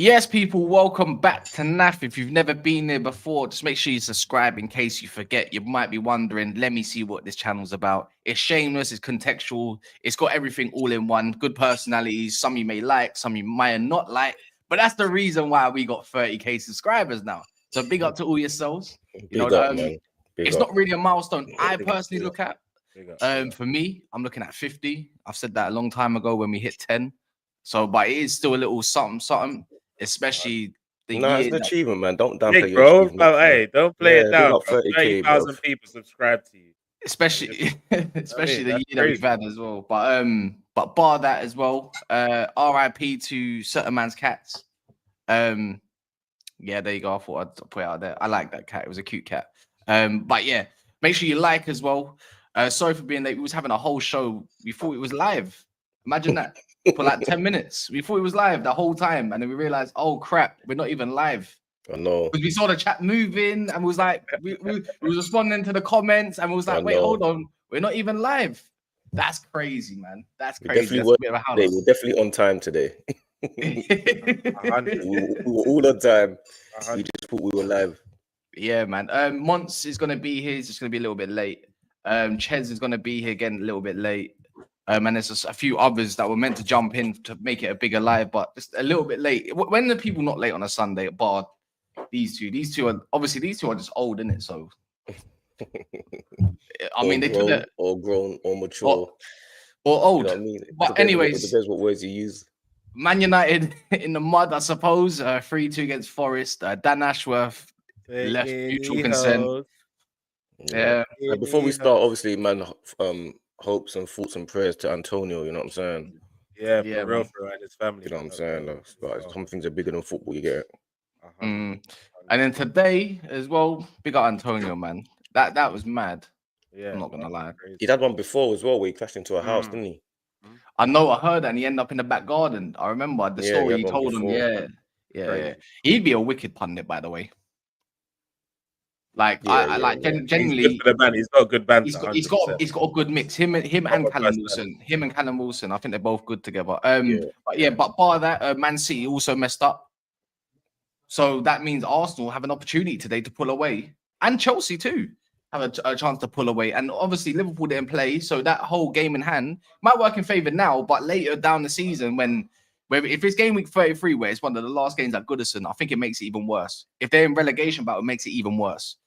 Yes, people, welcome back to NAF. If you've never been there before, just make sure you subscribe in case you forget. You might be wondering, let me see what this channel's about. It's shameless, it's contextual, it's got everything all in one. Good personalities, some you may like, some you might not like. But that's the reason why we got 30k subscribers now. So big up to all yourselves. Big up, man. It's not really a milestone I Big up, personally big look at. Big up. For me, I'm looking at 50. I've said that a long time ago when we hit 10. So, but it is still a little something, especially the year. It's an achievement, man. Don't downplay Big, your bro. achievement. Hey, don't play it down. 30,000 people subscribe to you. Especially the year that we've crazy. had as well. But bar that as well. RIP to certain man's cats. Yeah, there you go. I thought I'd put it out there. I like that cat. It was a cute cat. But yeah, make sure you like as well. Sorry for being late. We was having a whole show. We thought it was live. Imagine that. For like 10 minutes. We thought it was live the whole time. And then we realized, oh crap, we're not even live. I know. Because we saw the chat moving and we was like, we was responding to the comments and we was like, wait, hold on. We're not even live. That's crazy, man. That's crazy. We're definitely on time today. we were all on time. We just thought we were live. Yeah, man. Monts is gonna be here. He's just gonna be a little bit late. Ches is gonna be here again a little bit late. And there's just a few others that were meant to jump in to make it a bigger live, but just a little bit late. When the people not late on a Sunday, bar these two are obviously just old, isn't it? So I mean, they could have or grown or mature or old. You know what I mean? But anyways, it depends what words you use. Man United in the mud, I suppose. 3-2 against Forest. Dan Ashworth left mutual consent. Yeah. And before we start, obviously, man, hopes and thoughts and prayers to Antonio. You know what I'm saying? Yeah, for real, and his family. You know what I'm saying? Some things are bigger than football. You get it. And then today as well, big up Antonio, man. That was mad. Yeah, I'm not gonna lie. He had one before as well, where he crashed into a house, didn't he? I know. I heard that, and he ended up in the back garden. I remember the story he told him. Yeah. He'd be a wicked pundit, by the way. Like, genuinely, he's got a good band. He's got a good mix. Him and Callum Wilson. Him and Callum Wilson. I think they're both good together. But bar that, Man City also messed up. So that means Arsenal have an opportunity today to pull away, and Chelsea too have a chance to pull away. And obviously Liverpool didn't play, so that whole game in hand might work in favour now. But later down the season, if it's game week 33, where it's one of the last games at Goodison, I think it makes it even worse. If they're in relegation battle, it makes it even worse.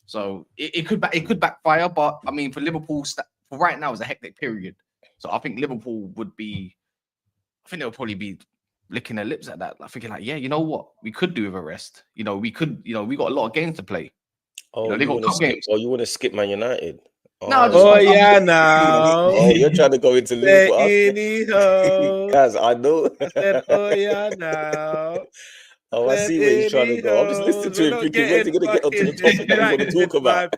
So it could backfire. But I mean, for Liverpool, for right now, it's a hectic period. So I think Liverpool they'll probably be licking their lips at that, like thinking like, yeah, you know what, we could do with a rest. We got a lot of games to play. Oh, you want to skip Man United? Now. You're trying to go into Liverpool. Guys, I know. Now. Oh, I see where he's trying to go. I'm just listening to him thinking, when's he going to get onto the topic that we want to talk about?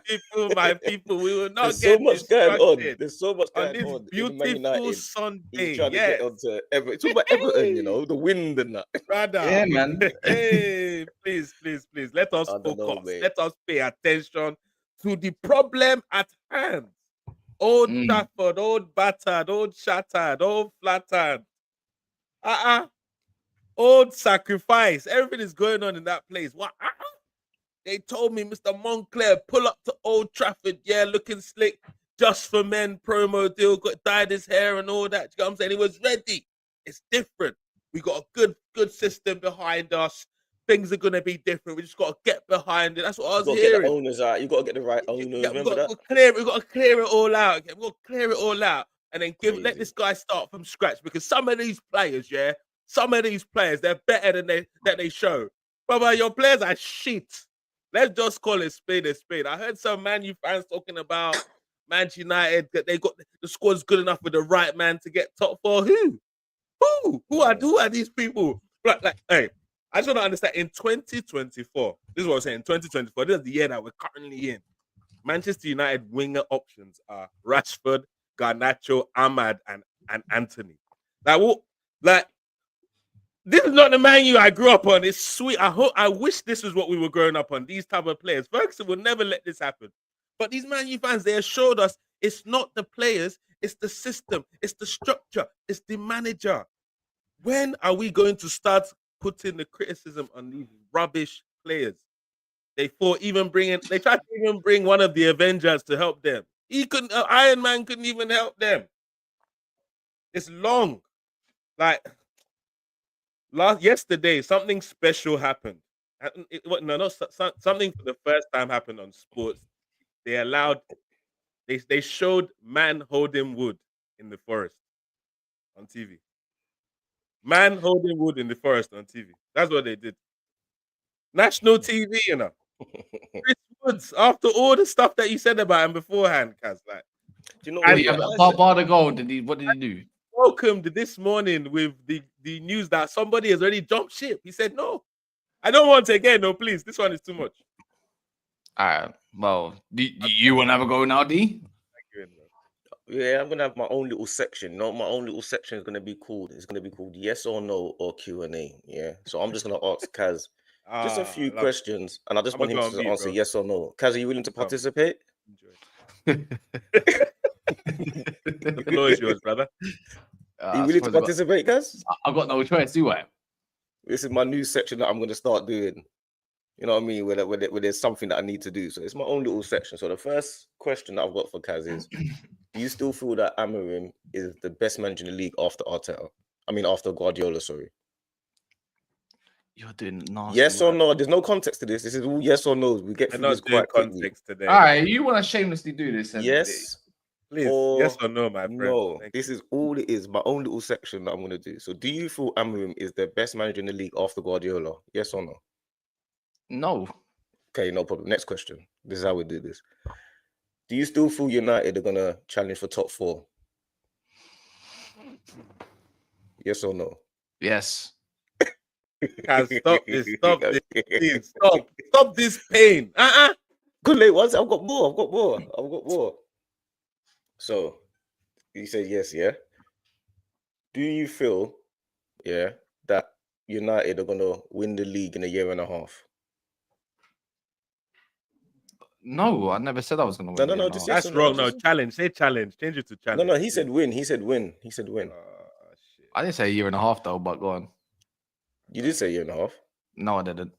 My people, we will not There's so much going on. There's so much going on. On beautiful Sunday. He's trying to get onto Everton. Talk about Everton, the wind and that. Brother. Yeah, man. Hey, please. Let us focus. Let us pay attention to the problem at hand. Old Trafford, old battered, old shattered, old flattered. Old sacrifice. Everything is going on in that place. What? They told me Mr. Moncler pull up to Old Trafford, looking slick, just for men promo deal, got dyed his hair and all that. You know what I'm saying? He was ready. It's different. We got a good system behind us. Things are gonna be different. We just gotta get behind it. That's what I was hearing. Get the owners out. You gotta get the right owners. We gotta clear it all out. We gotta clear it all out, and then let this guy start from scratch. Because some of these players, they're better than they show. But your players are shit. Let's just call it spade a spade. I heard some Man U fans talking about Manchester United, that they got the squad's good enough with the right man to get top four. Who are these people? Hey, I just want to understand. In 2024, this is what I'm saying. In 2024, this is the year that we're currently in. Manchester United winger options are Rashford, Garnacho, Ahmad, and Anthony. This is not the Man U I grew up on. It's sweet. I wish this was what we were growing up on. These type of players. Ferguson will never let this happen. But these Man U fans, they assured us it's not the players, it's the system, it's the structure, it's the manager. When are we going to start putting the criticism on these rubbish players. They tried to even bring one of the Avengers to help them. He couldn't. Iron Man couldn't even help them. It's long. Like yesterday, something special happened. Something for the first time happened on sports. They showed man holding wood in the forest on TV. Man holding wood in the forest on TV. That's what they did. National TV, you know. Chris Woods, after all the stuff that you said about him beforehand, Kaz, like, Do you know bar the goal? What did he do? Welcomed this morning with the news that somebody has already jumped ship. He said, "No, I don't want it again. No, please. This one is too much." All right. Well, do you want to have a go now, D? Yeah, I'm gonna have my own little section. No, my own little section is gonna be called. It's gonna be called yes or no or Q&A. Yeah. So I'm just gonna ask Kaz just a few questions, and I just want him to answer yes or no. Kaz, are you willing to participate? The floor is yours, brother. Are you willing to participate, Kaz? I've got no choice, do I? This is my new section that I'm gonna start doing. You know what I mean? Where there's something that I need to do. So it's my own little section. So the first question that I've got for Kaz is, do you still feel that Amorim is the best manager in the league after Arteta? I mean, after Guardiola, sorry. You're doing nasty. Yes or no? There's no context to this. This is all yes or no. We get through this quite quickly. Today. All right, you want to shamelessly do this? Yes. Please. Yes or no, my friend? No. This is all it is. My own little section that I'm going to do. So do you feel Amorim is the best manager in the league after Guardiola? Yes or no? No. Okay, no problem. Next question. This is how we do this. Do you still feel United are going to challenge for top 4? Yes or no? Yes. Stop this. Stop this. Please, stop this pain. Good late ones. I've got more. So, you said yes, yeah? Do you feel, that United are going to win the league in a year and a half? No, I never said I was going to win. No. That's wrong. No, challenge. Say challenge. Change it to challenge. No. He said win. Shit. I didn't say a year and a half though, but go on. You did say a year and a half. No, I didn't.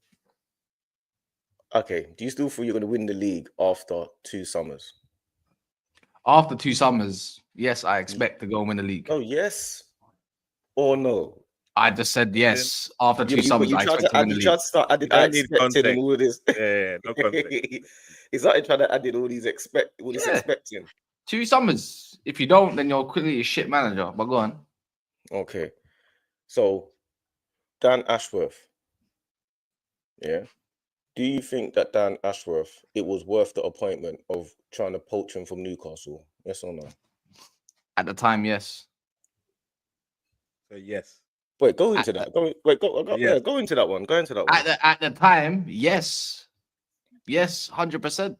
Okay. Do you still feel you're going to win the league after 2 summers? After 2 summers, yes, I expect to go and win the league. Oh, yes or no? I just said yes. After 2 summers, I expect to win the league. You tried to start adding I expected and all this. Yeah, no context. He's not trying to add in all these expecting. 2 summers. If you don't, then you're quickly a shit manager. But go on. Okay. So, Dan Ashworth. Yeah. Do you think that Dan Ashworth, it was worth the appointment of trying to poach him from Newcastle? Yes or no? At the time, yes. So yes. Wait, go into that. Go into that one. Go into that one. At the time, yes. Yes, 100%.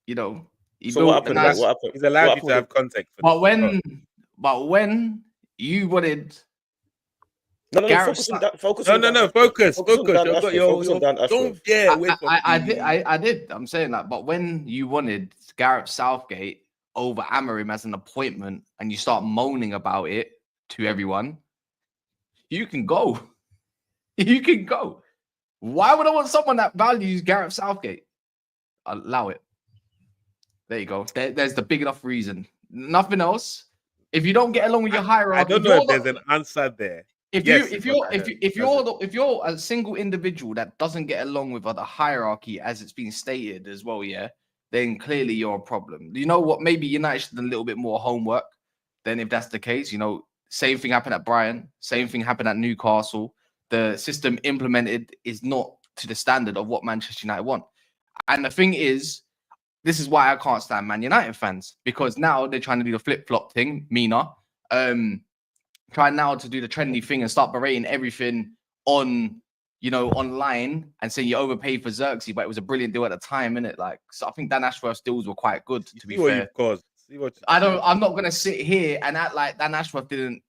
You know. So what happened? What happened? He's allowed you to have context. But when you wanted Focus. Focus. Don't get away from I did. I'm saying that. But when you wanted Gareth Southgate over Amorim as an appointment and you start moaning about it to everyone, you can go. You can go. Why would I want someone that values Gareth Southgate? Allow it. There you go. There's the big enough reason. Nothing else. If you don't get along with your hierarchy, I don't know if there's an answer there. If you're a single individual that doesn't get along with the hierarchy as it's been stated as well, then clearly you're a problem. You know what? Maybe United should have done a little bit more homework. Then, if that's the case, same thing happened at Brighton, same thing happened at Newcastle. The system implemented is not to the standard of what Manchester United want. And the thing is, this is why I can't stand Man United fans, because now they're trying to do the flip-flop thing, Mina. Trying now to do the trendy thing and start berating everything on, online and saying you overpaid for Xerxes, but it was a brilliant deal at the time, innit? Like, so I think Dan Ashworth's deals were quite good, to be fair. I'm not gonna sit here and act like Dan Ashworth didn't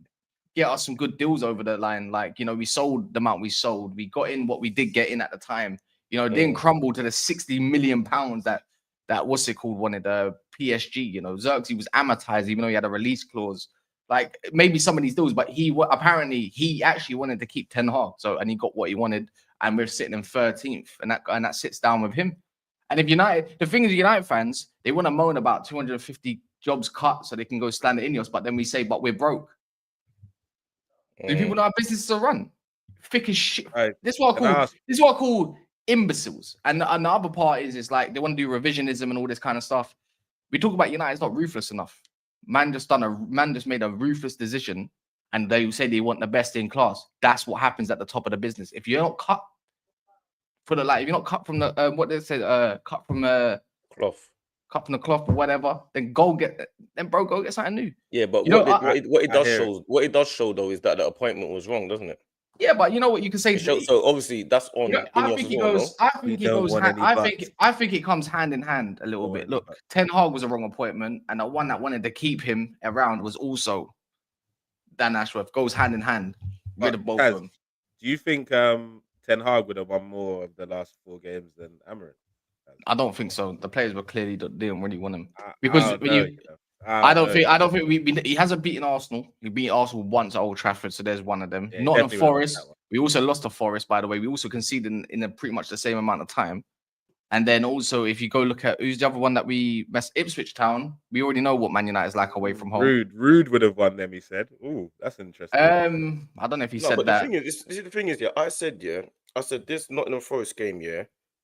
get us some good deals over the line. Like, we sold the amount we sold. We got in what we did get in at the time. It didn't crumble to the £60 million that what's it called wanted PSG. Xerxes was amortized, even though he had a release clause. Like maybe some of these deals, but apparently he actually wanted to keep Ten Hag. So and he got what he wanted, and we're sitting in 13th, and that sits down with him. And if United, the thing is, United fans, they want to moan about 250 jobs cut so they can go stand at Ineos, but then we say, but we're broke. Do people know our business to run? Thick as shit. Right. This is what I call imbeciles. And the other part is like they want to do revisionism and all this kind of stuff. We talk about United, it's not ruthless enough. Man just made a ruthless decision, and they say they want the best in class. That's what happens at the top of the business. If you're not cut if you're not cut from the what they say, cut from the cloth or whatever, then go get something new. Yeah, but what it does show though is that the appointment was wrong, doesn't it? Yeah, but you know what you can say. So obviously that's on. I think it comes hand in hand a little bit. Look, Ten Hag was a wrong appointment, and the one that wanted to keep him around was also Dan Ashworth. Goes hand in hand with both of them. Do you think Ten Hag would have won more of the last 4 games than Amorim? I don't think so. The players were clearly didn't really want him because I don't think he hasn't beaten Arsenal. He beat Arsenal once at Old Trafford, so there's one of them. Yeah, Nottingham Forest. We also lost to Forest, by the way. We also conceded in a pretty much the same amount of time. And then also, if you go look at who's the other one that we messed, Ipswich Town, we already know what Man United is like away from home. Rude would have won them, he said. Oh, that's interesting. I don't know if he said that. The thing is, I said this Nottingham Forest game,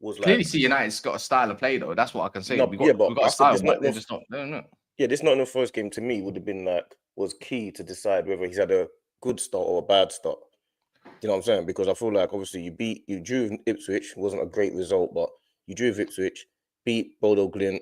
was like clearly see United's got a style of play though. That's what I can say. No, we got a style, but they're just not. Yeah, this Nottingham Forest game to me would have been was key to decide whether he's had a good start or a bad start. You know what I'm saying? Because I feel like obviously you drew Ipswich, wasn't a great result, but you drew Ipswich, beat Bodo Glint,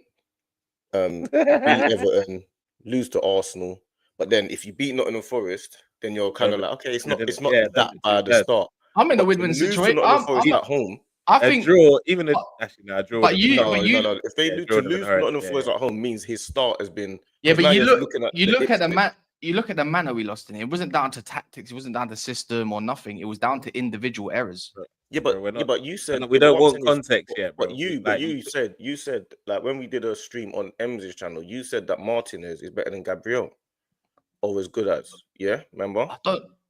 beat Everton, lose to Arsenal. But then if you beat Nottingham Forest, then you're kind of like, okay, it's not that bad a start. I'm in a win-win situation. I'm at home. I think draw, even a draw. But no. If they lose Nottingham Forest at home, means his start has been. Yeah, but you look at the manner we lost in it. It wasn't down to tactics. It wasn't down to system or nothing. It was down to individual errors. Yeah, but you said we don't want context yet. But you said like when we did a stream on Ems's channel, you said that Martinez is better than Gabriel, or as good as. Yeah, remember?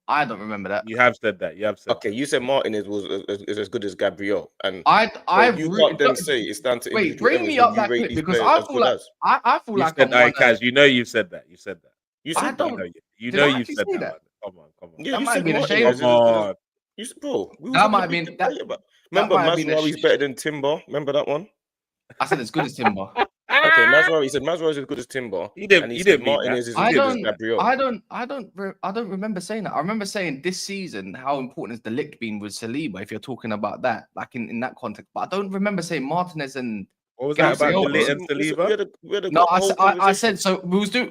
I don't remember that. You have said that. Okay, you said Martinez was as good as Gabriel, and you can't then say it's down to. Wait, bring me up that clip because I feel like you've said that. You said that. You said you said that. Come on. Yeah, that might be a shame. You said, bro. That might be. Remember, Mazraoui's better than Timber. Remember that one? I said as good as Timber. Okay, Mazraoui said Mazraoui's as good as Timber. He didn't Martinez is as good as Gabriel. I don't remember saying that. I remember saying this season how important has the lick been with Saliba. If you're talking about that, like in that context, but I don't remember saying Martinez and. What was that about the and Saliba? No, I said so.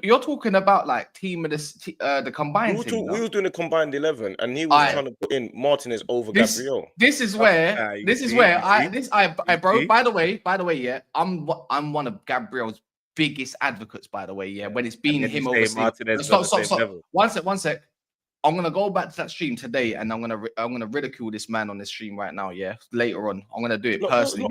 You're talking about like team of the combined. We were doing a combined 11, and he was trying to put in Martinez over Gabriel. This is where I bro. By the way, yeah, I'm one of Gabriel's biggest advocates. By the way, yeah, when it's been him over Martinez. Stop. One sec. I'm gonna go back to that stream today, and I'm gonna ridicule this man on this stream right now. Yeah, later on, I'm gonna do it personally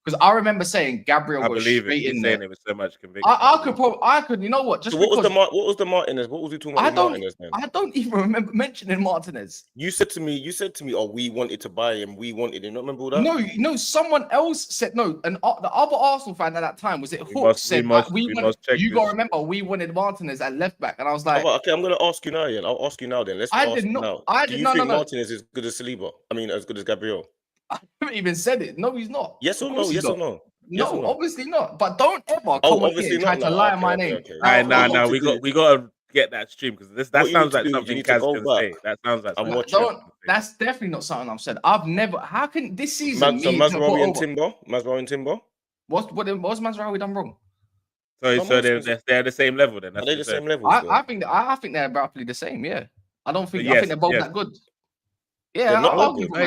because I remember saying Gabriel was straight in there. It with so much conviction. I could. You know what? Just what was the Martinez? What was he talking about? Martinez then? I don't even remember mentioning Martinez. You said to me, oh, we wanted to buy him. We wanted him. Not remember all that? No. Someone else said no. And the other Arsenal fan at that time was it Hook said you gotta remember we wanted Martinez at left back, and I was like, okay, I'm gonna ask you now. Ian. I'll ask you now. Then let's. Do you think Martinez is as good as Saliba? I mean, as good as Gabriel? I haven't even said it. No, he's not. Yes or no? Yes or no? No, obviously not. But don't ever come on here and try to lie on my name. No. We got to get that stream because that sounds like something Kas can say. That sounds like something. That's definitely not something I've said. I've never. How can this season? Mazraoui and Timber. What's Mazraoui done wrong? So they're the same level then. Are they the same level? I think they're roughly the same. Yeah, I don't think. I think they're both that good. Yeah, I'll argue for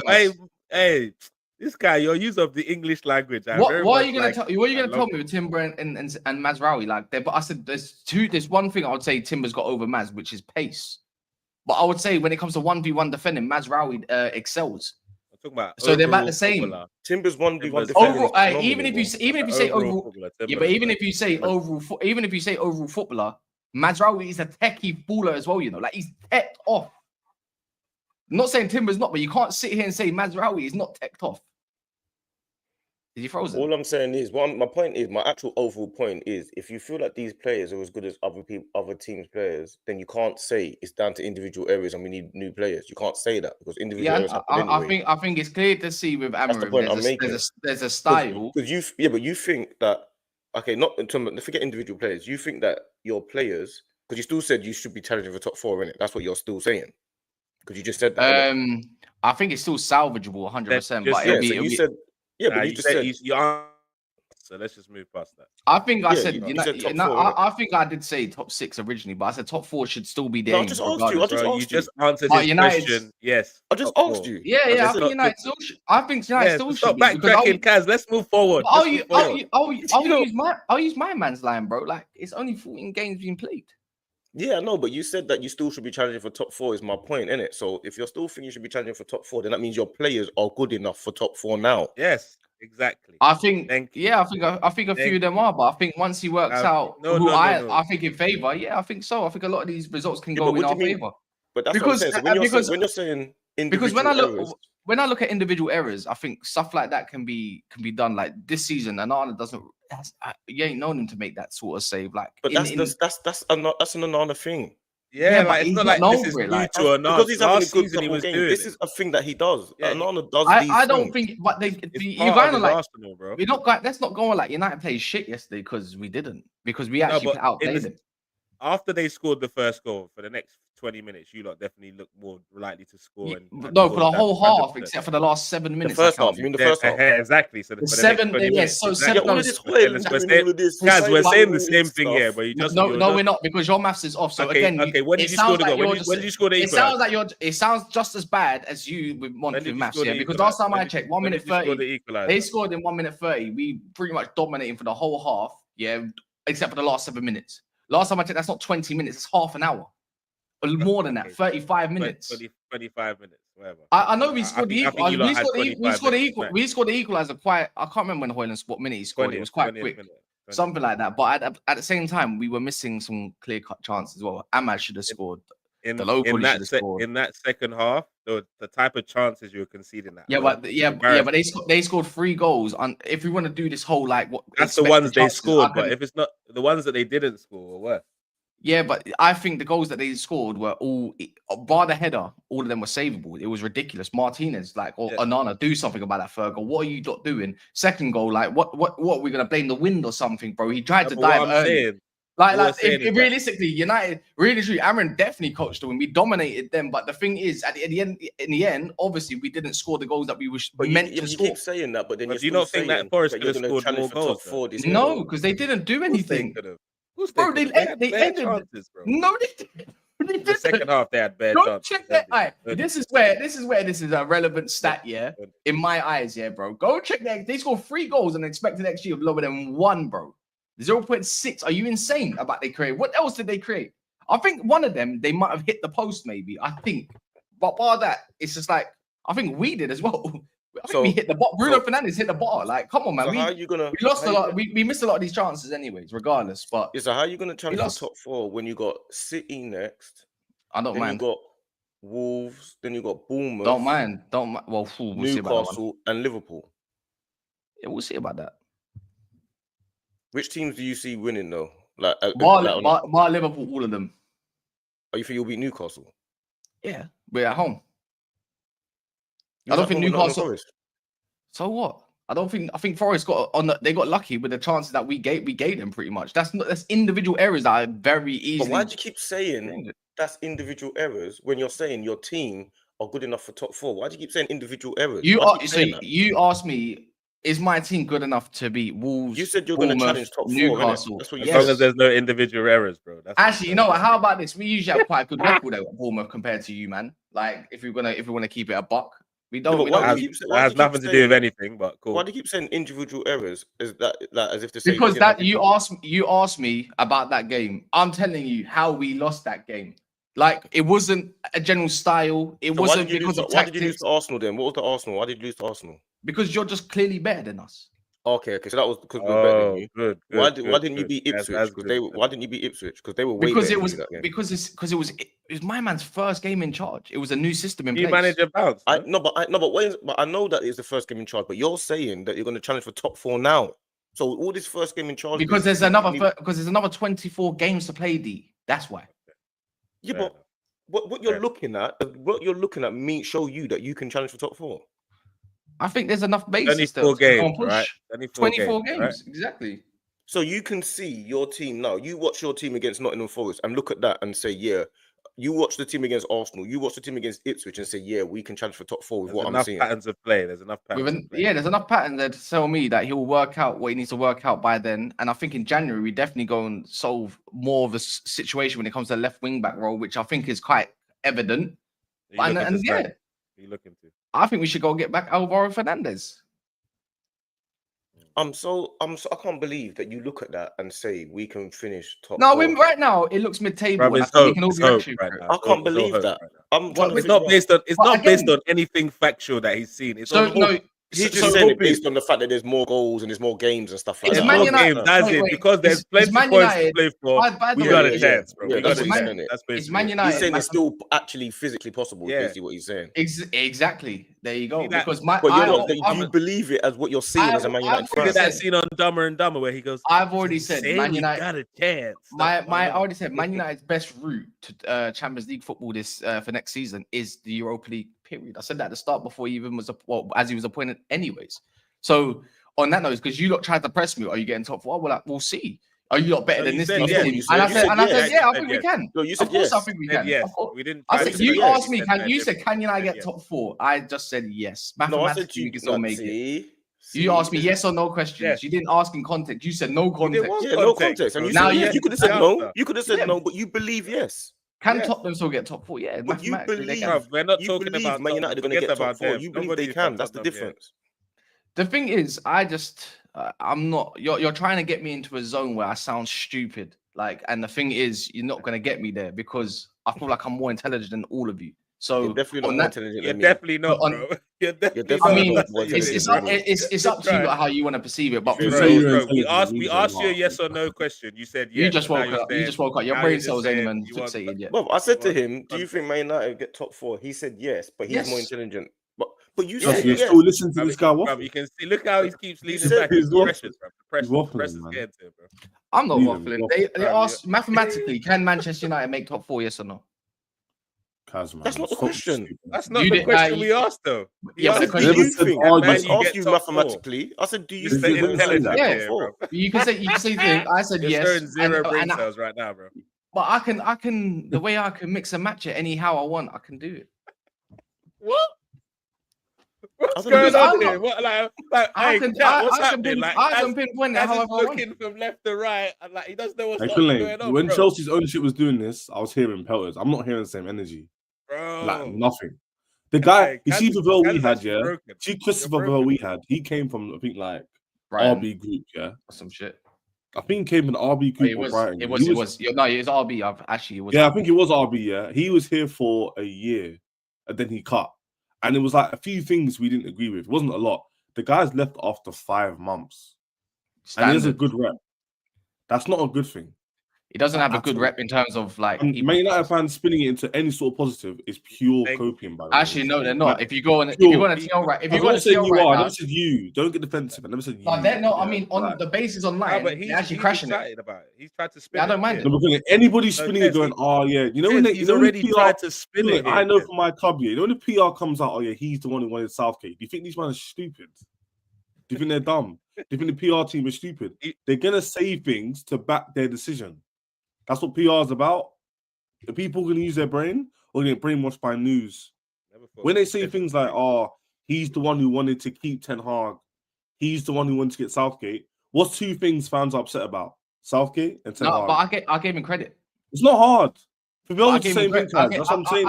myself. Hey, this guy, your use of the English language. What are you gonna tell me with Timber and Mazraoui? Like, but I said there's one thing I would say Timber's got over Maz, which is pace. But I would say when it comes to 1v1 defending, Mazraoui excels. I'm talking about so they're about the same. Footballer. Timber's 1v1 overall. Even if you say overall, yeah, but even if you say overall footballer, Mazraoui is a techie baller as well, you know, like he's teched off. I'm not saying Timber's not, but you can't sit here and say Mazraoui is not teched off. Did you frozen? All I'm saying is, my point is, my actual overall point is, if you feel like these players are as good as other teams' players, then you can't say it's down to individual areas and we need new players. You can't say that because individual areas happen anyway. I think it's clear to see with Amarim. That's the point I'm making. There's a style. But you think that forget individual players. You think that your players, because you still said you should be challenging for top 4, innit? That's what you're still saying. Because you just said that. I think it's still salvageable 100%. But you said. Yeah, but you just said so let's just move past that. I think I said, I think I did say top 6 originally, but I said top 4 should still be there. No, I just asked you. You just answered his question. Yes, I just asked you. Yeah. I think United still should. I think United still should. Stop backtracking, Kaz. Let's move forward. I'll use my man's line, bro. Like it's only 14 games being played. Yeah, no, but you said that you still should be challenging for top 4 is my point, innit? So if you're still thinking you should be challenging for top 4, then that means your players are good enough for top 4 now. Yes, exactly. I think a few of them are, but I think once he works out I think in favour, I think so. I think a lot of these results can go in our favour. But that's what I'm saying. So when you're saying individual when I look at individual errors, I think stuff like that can be done. Like this season, Anana doesn't. You ain't known him to make that sort of save. Like, but that's an Anana thing. Yeah, like it's not like this is new to Anana. Because he's having a good couple games. This is a thing that he does. Yeah, Anana does. I don't think, but you kind of like Arsenal, bro. We're not. Let's not go on like United played shit yesterday because we didn't. Because we actually outplayed them. After they scored the first goal, for the next 20 minutes, you lot definitely look more likely to score. No, for the whole half, except for the last 7 minutes. The first half, you mean the first half? Exactly. So the 7 minutes. So 7 minutes. Guys, we're saying the same thing here, but you just no, we're not because your maths is off. So again, when did you score the goal? When did you score the equaliser? It sounds just as bad as you with monitoring maths, yeah. Because last time I checked, 1 minute 30, they scored in 1 minute 30. We pretty much dominating for the whole half, yeah, except for the last 7 minutes. Last time I checked, that's not 20 minutes, it's half an hour. Or more than that, 35 minutes. 25 minutes, whatever. I know we scored the equaliser. We scored the equaliser quite. I can't remember when Hoyland what minute he scored. It was quite quick. Something like that. But at the same time, we were missing some clear-cut chances as well. Ahmad should have scored. In that second half, the type of chances you were conceding that. But they scored 3 goals. If we want to do this whole like what that's the ones they scored, but if it's not the ones that they didn't score, what? Yeah, but I think the goals that they scored were all, bar the header, all of them were savable. It was ridiculous. Martinez, Anana, do something about that third goal. What are you not doing? Second goal, like what are we gonna blame the wind or something, bro? He tried to dive early. Realistically, United, really true. Aaron definitely coached them. We dominated them, but the thing is, in the end, obviously, we didn't score the goals that we were meant to score. You keep saying that, but then do you not think that Forest could have scored more goals? No, because they didn't do anything. Bro, they ended chances, bro. No, they didn't. The second half, they had bad chances. Check that. Right. This is where this is a relevant stat, yeah. In my eyes, yeah, bro. Go check that. They scored 3 goals and expected XG of lower than 1, bro. 0.6. Are you insane about they create? What else did they create? I think one of them they might have hit the post, maybe. I think, but bar that, it's just like I think we did as well. I think we hit the bottom. Bruno Fernandes hit the bottom. Like, come on, man. So how are you gonna? We lost a lot. We missed a lot of these chances, anyways. Regardless, but so how are you gonna challenge the top 4 when you got City next? I don't mind. You got Wolves. Then you got Bournemouth. Don't mind. Well, we'll Newcastle and Liverpool. Yeah, we'll see about that. Which teams do you see winning though? Like Bar Liverpool, all of them. Oh, you think you'll beat Newcastle? Yeah, we're at home. I don't think Newcastle. So what? I think Forest got they got lucky with the chances that we gave them pretty much. That's individual errors that are very easy. But why do you keep saying that's individual errors when you're saying your team are good enough for top 4? Why do you keep saying individual errors? You asked me, is my team good enough to beat Wolves? You said you're going to challenge top 4. Newcastle. That's what as long as there's no individual errors, bro. Actually, you know what? How about this? We usually have quite a good record at Bournemouth compared to you, man. Like if we want to keep it a buck. We don't. It has nothing to do with anything, but cool. Why do you keep saying individual errors? Is that as if to say because that you asked me about that game? I'm telling you how we lost that game. Like it wasn't a general style. It wasn't because of tactics. Why did you lose to Arsenal then? What was the Arsenal? Why did you lose to Arsenal? Because you're just clearly better than us. Okay, so that was because we're better than you. Good. Why didn't you beat Ipswich? That's Because good. why didn't you beat Ipswich? Because they were way because better it than was you that game. because it was my man's first game in charge. It was a new system in New place. manager bounce. I know that it's the first game in charge, but you're saying that you're going to challenge for top 4 now. So all this first game in charge Because there's another 24 games to play, D. That's why. Yeah, but what you're looking at, show you that you can challenge for top 4. I think there's enough basis 24 to go games, and push. right? 24 games, right? exactly. So you can see your team now. You watch your team against Nottingham Forest and look at that and say, yeah. You watch the team against Arsenal. You watch the team against Ipswich and say, yeah, we can challenge for top 4 with There's what I'm enough seeing. patterns of play. There's enough patterns of play. Yeah, there's enough pattern there to tell me that he'll work out what he needs to work out by then. And I think in January, we definitely go and solve more of a situation when it comes to the left wing back role, which I think is quite evident. And yeah, you looking to? I think we should go get back Alvaro Fernandez. I can't believe that you look at that and say we can finish top. No, 4. right now it looks mid-table. Bro, and I think we can all be actually right I can't believe that. It's not based on anything factual that he's seen. It's He's just saying it based on the fact that there's more goals and there's more games and stuff like that. Man United, because there's plenty of points to play for. We got a chance, bro. Yeah, that's what he's saying. It's Man United. He's saying it's still actually physically possible. Is basically what he's saying. Exactly. There you go. Because do you believe it as what you're seeing as a Man United fan? That scene on Dumber and Dumber where he goes, I've already said Man United got a chance. I already said Man United's best route to Champions League football for next season is the Europa League. Period. I said that at the start before he even was as he was appointed, anyways. So on that note, because you lot tried to press me, are you getting top 4? Well, we'll see. Are you lot better than this team? And I said, yeah, I think we can. No, you said of course, yes. I think we can. Yes. We didn't. I said, you asked me, you said, can United get top 4? I just said yes. Mathematically, we can still make it. You asked me yes or no questions. Yes. You didn't ask in context. You said no context. Yeah, no context. And you could have said no. You could have said no, but you believe yes. Can Tottenham still get top 4? Yeah, but you believe. We're not talking about Man United are going to get top 4. You believe they can. That's the difference. The thing is, I'm not. You're trying to get me into a zone where I sound stupid. And the thing is, you're not going to get me there because I feel like I'm more intelligent than all of you. So you're definitely not more intelligent. You're definitely not, bro. You're definitely not. It's up to you how you want to perceive it. But we asked you a yes or no question. You said yes. You just woke up. Your brain cells ain't even fixated yet. Well, I said to him, "Do you think Man United get top 4?" He said yes, but he's more intelligent. But you said yes. Still listen to this guy. You can see. Look how he keeps leaning back. The pressure scared him, bro. I'm not waffling. They asked mathematically, can Manchester United make top 4? Yes or no? That's not the question. That's not the question we asked, though. Yeah, the question you think? I asked you mathematically. I said, do you think intelligent? Yeah, you can say things. I said yes. Zero brain cells right now, bro. But I can. The way I can mix and match it anyhow I want, I can do it. What? What's going on here? What I can happening? I can pinpoint it however I want. Looking from left to right, and he doesn't know what's going on. When Chelsea's ownership was doing this, I was hearing pelters. I'm not hearing the same energy. Bro. Nothing. The guy, you see the Vale we had, yeah. See Christopher Vale we had. He came from, I think, RB Group, yeah. Some shit. I think he came from the RB Group or Brighton. It was RB. I think it was RB. Yeah, he was here for a year, and then he cut. And it was a few things we didn't agree with. It wasn't a lot. The guy's left after 5 months. And he has a good rep. That's not a good thing. He doesn't have a good rep in terms of Man United fans spinning it into any sort of positive is pure copium. By the way. Actually, no, they're not. If you go on a TL right, I never said you. Don't get defensive. I never said you. But they're not. I mean, on the basis online, but he's actually crashing it. About it. He's tried to spin it. I don't mind it. No, anybody spinning it, going, "Oh yeah," you know when he's already tried to spin it. I know from my club, yeah. You know when the PR comes out, "Oh yeah, he's the one who wanted Southgate." Do you think these men are stupid? Do you think they're dumb? Do you think the PR team is stupid? They're gonna say things to back their decision. That's what PR is about. The people going to use their brain or get brainwashed by news. When they say things like, "Oh, he's the one who wanted to keep Ten Hag. He's the one who wanted to get Southgate." What's 2 things fans are upset about? Southgate and Ten Hag. No, but I gave him credit. It's not hard. For me, the same thing. That's what I'm saying.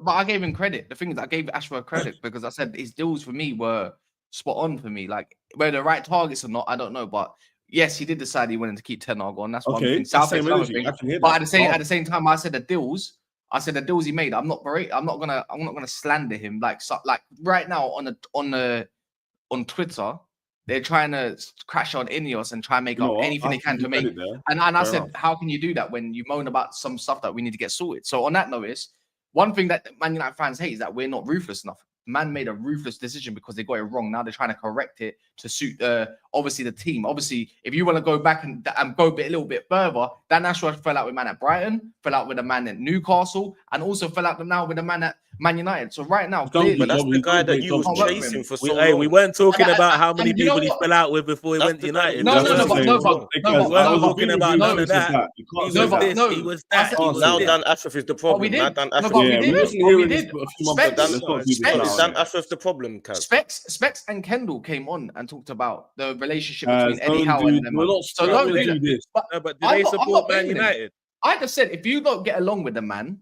I gave him credit. The thing is, I gave Ashworth credit because I said his deals for me were spot on for me. Whether the right targets or not, I don't know, but. Yes, he did decide he wanted to keep Ten Hag on. That's one thing. But at the same time, I said the deals he made. I'm not gonna slander him like right now on Twitter. they're trying to crash on Ineos and try and make You know up what? anything they can to make. There. And I Fair said, enough. how can you do that when you moan about some stuff that we need to get sorted? So on that notice, one thing that Man United fans hate is that we're not ruthless enough. Man made a ruthless decision because they got it wrong. Now they're trying to correct it to suit obviously the team. Obviously, if you want to go back and go a little bit further, Dan Ashworth fell out with man at Brighton, fell out with a man at Newcastle, and also fell out now with a man at Man United. So right now, but that's the guy that you was chasing for so long. We weren't talking about how many people he fell out with before he went to United. No, we weren't talking about none of that. He was that. Now Dan Ashworth is the problem. We Dan Ashworth's the problem. Specs and Kendall came on and talked about the relationship between Eddie Howe and them. So don't do this. But do they support Man United? I just said if you don't get along with the man,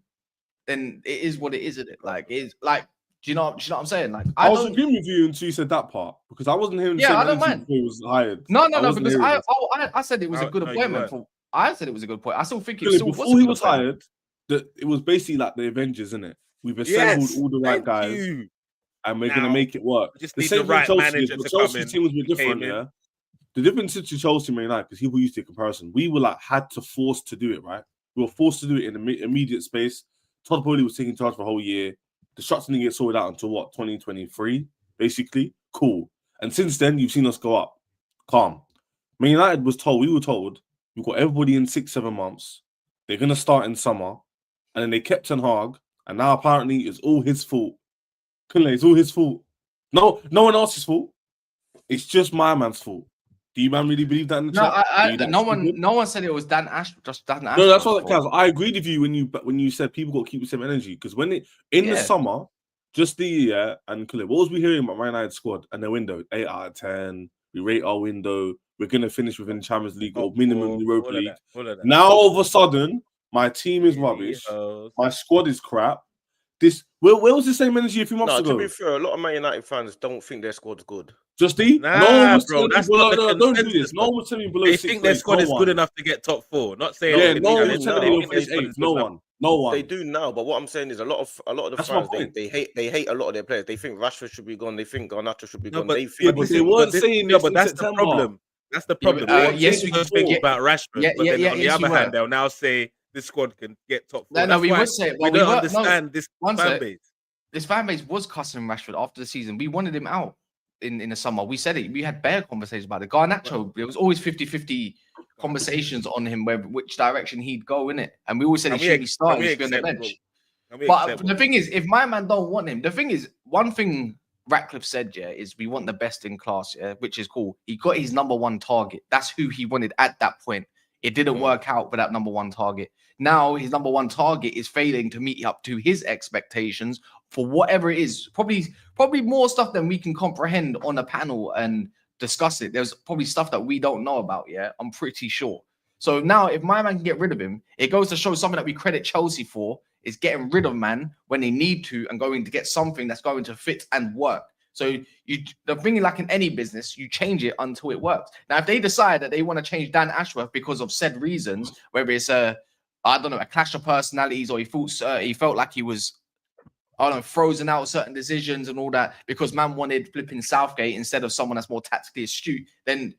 then it is what it is, isn't it? Like it's like, do you know what I'm saying? Like I was agreeing with you until you said that part because I wasn't hearing. Yeah, I don't mind. He was hired. No, because I said it was a good appointment. I said it was a good point. I still think it still before he was hired. It was basically like the Avengers, isn't it? We've assembled all the right guys, and we're gonna make it work. Just the need same the right Chelsea manager is, to Chelsea come in. team was a bit different, yeah. The difference to Chelsea and United, because people used to comparison, we were like had to force to do it, right? We were forced to do it in immediate space. Todd Bowley was taking charge for a whole year. The structure didn't get sorted out until 2023, basically. Cool. And since then, you've seen us go up. Calm. Man United we were told, we've got everybody in 6-7 months. They're gonna start in summer, and then they kept Ten Hag, and now apparently it's all his fault. It's all his fault. No one else's fault. It's just my man's fault. Do you man really believe that in the chat? No one said it was Dan Ashworth. Just Dan Ashworth. No, that's what Kaz. I agreed with you when you said people got to keep the same energy because the summer, just the year and what was we hearing about Man United squad and their window? 8 out of 10. We rate our window. We're gonna finish within Champions League or minimum Europa League. Now all of a sudden, my team is rubbish. My squad is crap. Where was the same energy a few months ago? To be fair, a lot of Man United fans don't think their squad's good. Don't do this. No one was telling me below. They think their squad is good enough to get top 4. Not saying no one was telling me finish 8th. No one. They do now, but what I'm saying is a lot of the fans they hate a lot of their players. They think Rashford should be gone. They think Garnacho should be gone. But they weren't saying this. But that's the problem. That's the problem. Yes, we can think about Rashford, but then on the other hand, they'll now say this squad can get top 4. No, we would say we don't understand this fan base. This fan base was cussing Rashford after the season. We wanted him out in the summer. We said it. We had bare conversations about it. Garnacho, it was always 50-50 conversations on him, which direction he'd go in it. And we always said he should be starting, he should be on the bench. But the thing is, if my man don't want him, the thing is, one thing Ratcliffe said, is we want the best in class, which is cool. He got his number one target. That's who he wanted at that point. It didn't work out for that number one target. Now his number one target is failing to meet up to his expectations for whatever it is. Probably more stuff than we can comprehend on a panel and discuss it. There's probably stuff that we don't know about. I'm pretty sure. So now if my man can get rid of him, it goes to show something that we credit Chelsea for is getting rid of man when they need to and going to get something that's going to fit and work. So the thing, like in any business, you change it until it works. Now, if they decide that they want to change Dan Ashworth because of said reasons, whether it's a clash of personalities, or he felt like he was, frozen out certain decisions and all that because man wanted flipping Southgate instead of someone that's more tactically astute, then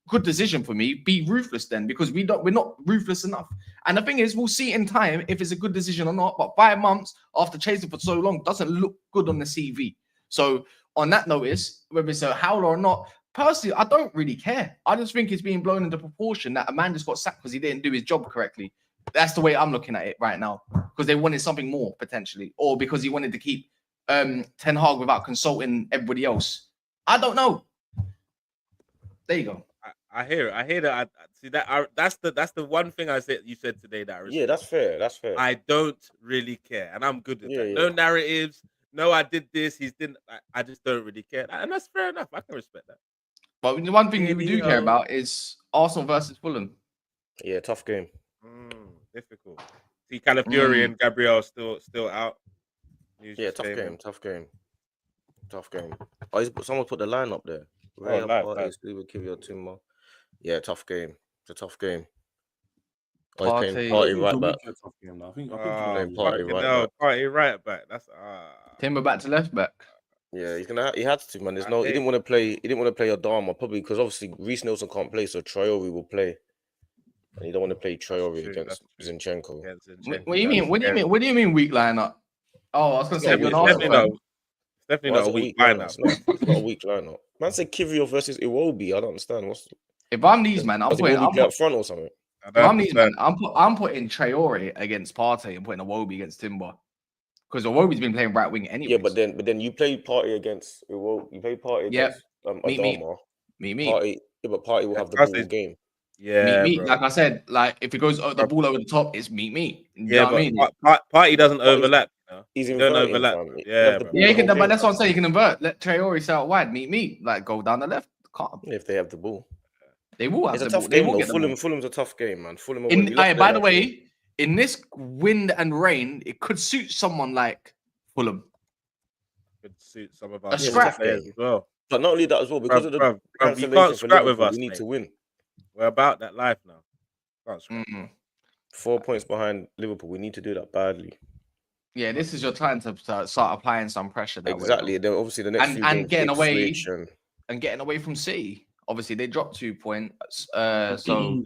good decision for me. Be ruthless then, because we're not ruthless enough. And the thing is, we'll see in time if it's a good decision or not. But 5 months after chasing for so long doesn't look good on the CV. So on that notice, whether it's a howler or not, personally, I don't really care. I just think it's being blown into proportion that a man just got sacked because he didn't do his job correctly. That's the way I'm looking at it right now, because they wanted something more potentially, or because he wanted to keep Ten Hag without consulting everybody else. I don't know. There you go. I hear it. I hear that. I see that. That's the one thing you said today that I respect. Yeah, that's fair. That's fair. I don't really care, and I'm good with that. No narratives. No, I did this. He didn't. I just don't really care, and that's fair enough. I can respect that. But the one thing we do care about is Arsenal versus Fulham. Yeah, tough game. Difficult. See, Calafiori and Gabriel still out. Tough game. Oh, someone put the line up there. We would give you a 2 more. Yeah, tough game. It's a tough game. Party right back. Party right back. That's Timber back to left back. Yeah, he had to, man. There's no. He didn't want to play. He didn't want to play Adama probably because obviously Reece Nelson can't play, so Traore will play, and you don't want to play Traore against Zinchenko. What do you mean? What do you mean? What do you mean weak lineup? Oh, I was gonna say you're an definitely Arsenal fan. Definitely not a weak lineup. It's not a weak lineup. Man said Kivior versus Iwobi. I don't understand. If I'm these man, I'm putting up front or something. If I'm these man, I'm putting Traore against Partey and putting Iwobi against Timber. Because Iwobi's been playing right wing anyway. Yeah, but then you play Partey against Iwobi. You play Partey against Adama. Me. Partey, but Partey will have the ball all game. Yeah, me. Like I said, like if it goes the ball over the top, it's me. You know what I mean? Partey doesn't overlap. He's don't overlap. Yeah, but that's what I'm saying. You can invert. Let Traore stay out wide. Me. Like go down the left. If they have the ball, they will have the ball. It's a tough game though. Fulham's a tough game, man. Fulham. By the way, in this wind and rain, it could suit someone like Fulham. Could suit some of our scrap players as well. But not only that as well, because of the you can't scrap with us. We need to win. We're about that life now. Can't scrap. 4 points behind Liverpool. We need to do that badly. Yeah, this is your time to start applying some pressure. Exactly. Then obviously the next and getting away from City. Obviously, they dropped 2 points, so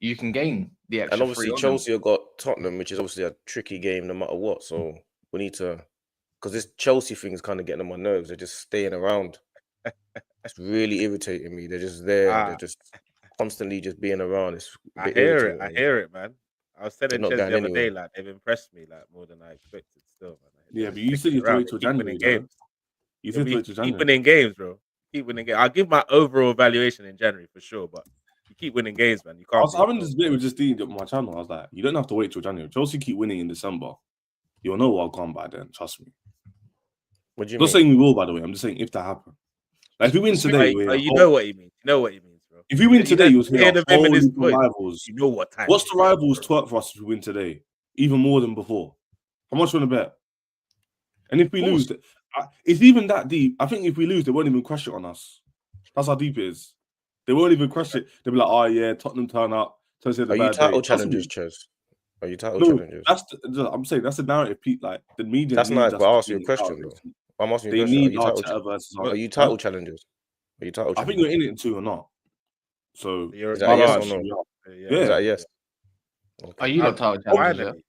you can gain the extra. And obviously, Chelsea have got Tottenham, which is obviously a tricky game no matter what. So we need to, because this Chelsea thing is kind of getting on my nerves. They're just staying around. It's really irritating me. They're just there. They're just constantly just being around. I hear it, man. I was telling Ches the other day, like they've impressed me like more than I expected. Still, man. Yeah, but you said you have to wait till January. You said wait till January. Keep winning games, bro. Keep winning games. I'll give my overall evaluation in January for sure, but you keep winning games, man. You can't. Oh, I was having this bit with just Dean on my channel. I was like, you don't have to wait till January. Chelsea keep winning in December. You'll know what I've gone by then. Trust me. What do you mean? Not saying we will, by the way. I'm just saying if that happens. Like if we win today, you know what he means. You know what he means, bro. If we win today, you'll hear the rivals. You know what time. What's the rivals twerk for us if we win today? Even more than before. How much you want to bet? And if we lose, it's even that deep. I think if we lose, they won't even crush it on us. That's how deep it is. They won't even crush it. They'll be like, oh yeah, Tottenham turn up. Are you title challengers, Ches? Are you title challengers? I'm saying that's the narrative, Pete. Like the media. That's nice, but I'll ask you a question though. I'm asking you a question. Are you title challengers? Are you title challengers? I think you're in it too or not. So is that a yes or no? Yeah. Is that a yes? Okay. Are you not title challengers?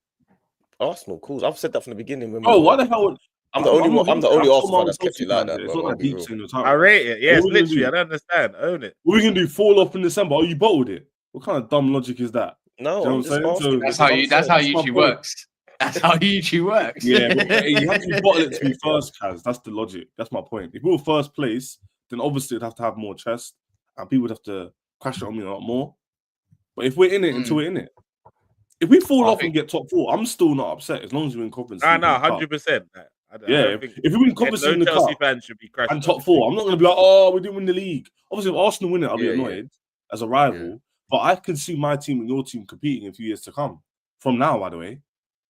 Arsenal, cool. I've said that from the beginning. Why the hell? I'm the only Arsenal fan that's kept it like that. It's not that deep in the time. I rate it. Yeah, it's literally. I don't understand. Own it. What are we gonna do? Fall off in December? Oh, you bottled it. What kind of dumb logic is that? No, that's how YouTube works. That's how YouTube works. Yeah, but you have to bottle it to be first, Kaz. That's the logic. That's my point. If we were first place, then obviously it'd have to have more chest, and people would have to crash it on me a lot more. But if we're in it until we're in it, if we fall off and get top 4, I'm still not upset as long as we win Conference. No, 100%. Yeah, if we win Conference in the Chelsea cup fans should be crashing and top 4, I'm not going to be like, oh, we didn't win the league. Obviously, if Arsenal win it, I'll be annoyed as a rival. But I can see my team and your team competing in a few years to come. From now, by the way.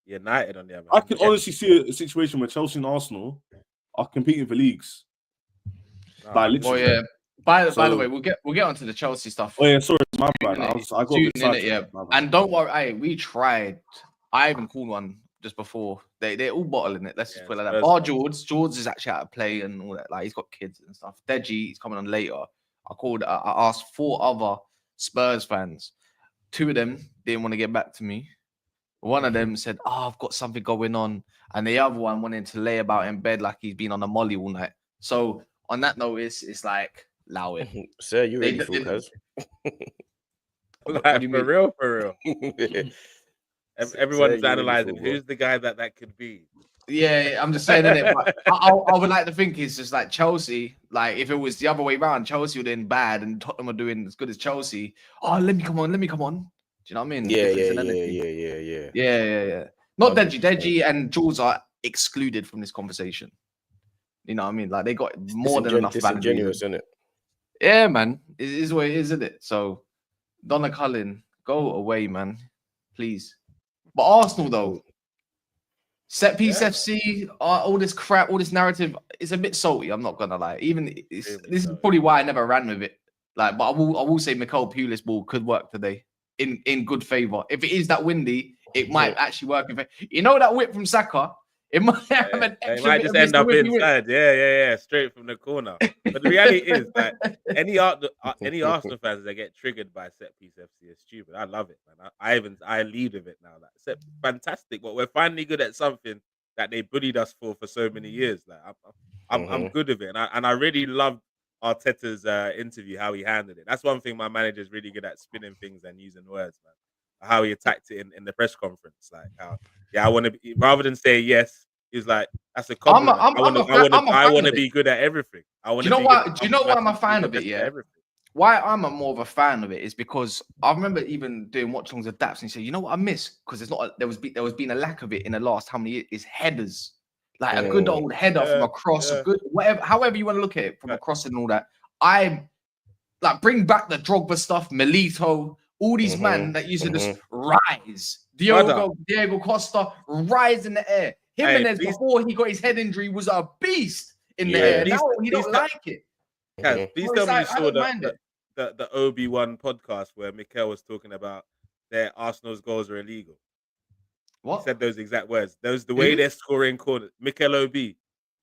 United on the other. I can honestly see a situation where Chelsea and Arsenal are competing for leagues. By the way, we'll get onto the Chelsea stuff. Oh yeah, sorry, my bad. I got excited. And don't worry, we tried. I even called one just before. They're all bottling it. Let's just put it like that. Bar George is actually out of play and all that. Like he's got kids and stuff. Deji, he's coming on later. I asked 4 other Spurs fans. 2 of them didn't want to get back to me. One of them said, "Oh, I've got something going on," and the other one wanted to lay about in bed like he's been on a molly all night. So on that note, it's like, allow it. Sir, you really fool, Kaz. For real. Everyone's analyzing who's the guy that could be. Yeah, I'm just saying it. But I would like to think it's just like Chelsea. Like if it was the other way around, Chelsea were doing bad and Tottenham were doing as good as Chelsea. Oh, let me come on. Do you know what I mean? Yeah. Not Deji and Jules are excluded from this conversation. You know what I mean? Like they got more than enough value. Disingenuous, isn't it? Yeah, man. It is what it is, isn't it? So Donna Cullen, go away, man. Please. But Arsenal though. Set piece FC, all this crap, all this narrative is a bit salty. I'm not gonna lie. This is probably why I never ran with it. Like, but I will say Mikel Pulis ball could work today in good favor. If it is that windy, it might actually work. You know that whip from Saka. It might have an They extra might bit just of end up whippy whip. inside. Yeah, straight from the corner. But the reality is that any Arsenal fans that get triggered by set piece FC is stupid. I love it, man. I lead with it now. Like, fantastic. But we're finally good at something that they bullied us for so many years. Like, I'm good with it, and I really loved Arteta's interview, how he handled it. That's one thing my manager's really good at, spinning things and using words, man. How he attacked it in the press conference, like how I want to be, rather than say yes, he's like, that's a compliment. I want to be good at everything. I want to be good. Do you know why I'm a fan of it? Yeah. Everything. Why I'm more of a fan of it is because I remember even doing Watchalongs adapts and say, you know what I miss, because there was been a lack of it in the last how many years, is headers. Like a good old header from across, a good however you want to look at it, from across and all that. I like bring back the Drogba stuff, Milito, all these men that used to just rise. Diego Costa, rise in the air. Jimenez, before he got his head injury, was a beast in the air. Now he don't like it. Please tell me you saw the Obi-Wan podcast where Mikel was talking about their Arsenal's goals are illegal. What? He said those exact words. Those the way they're scoring corners. Mikel Obi.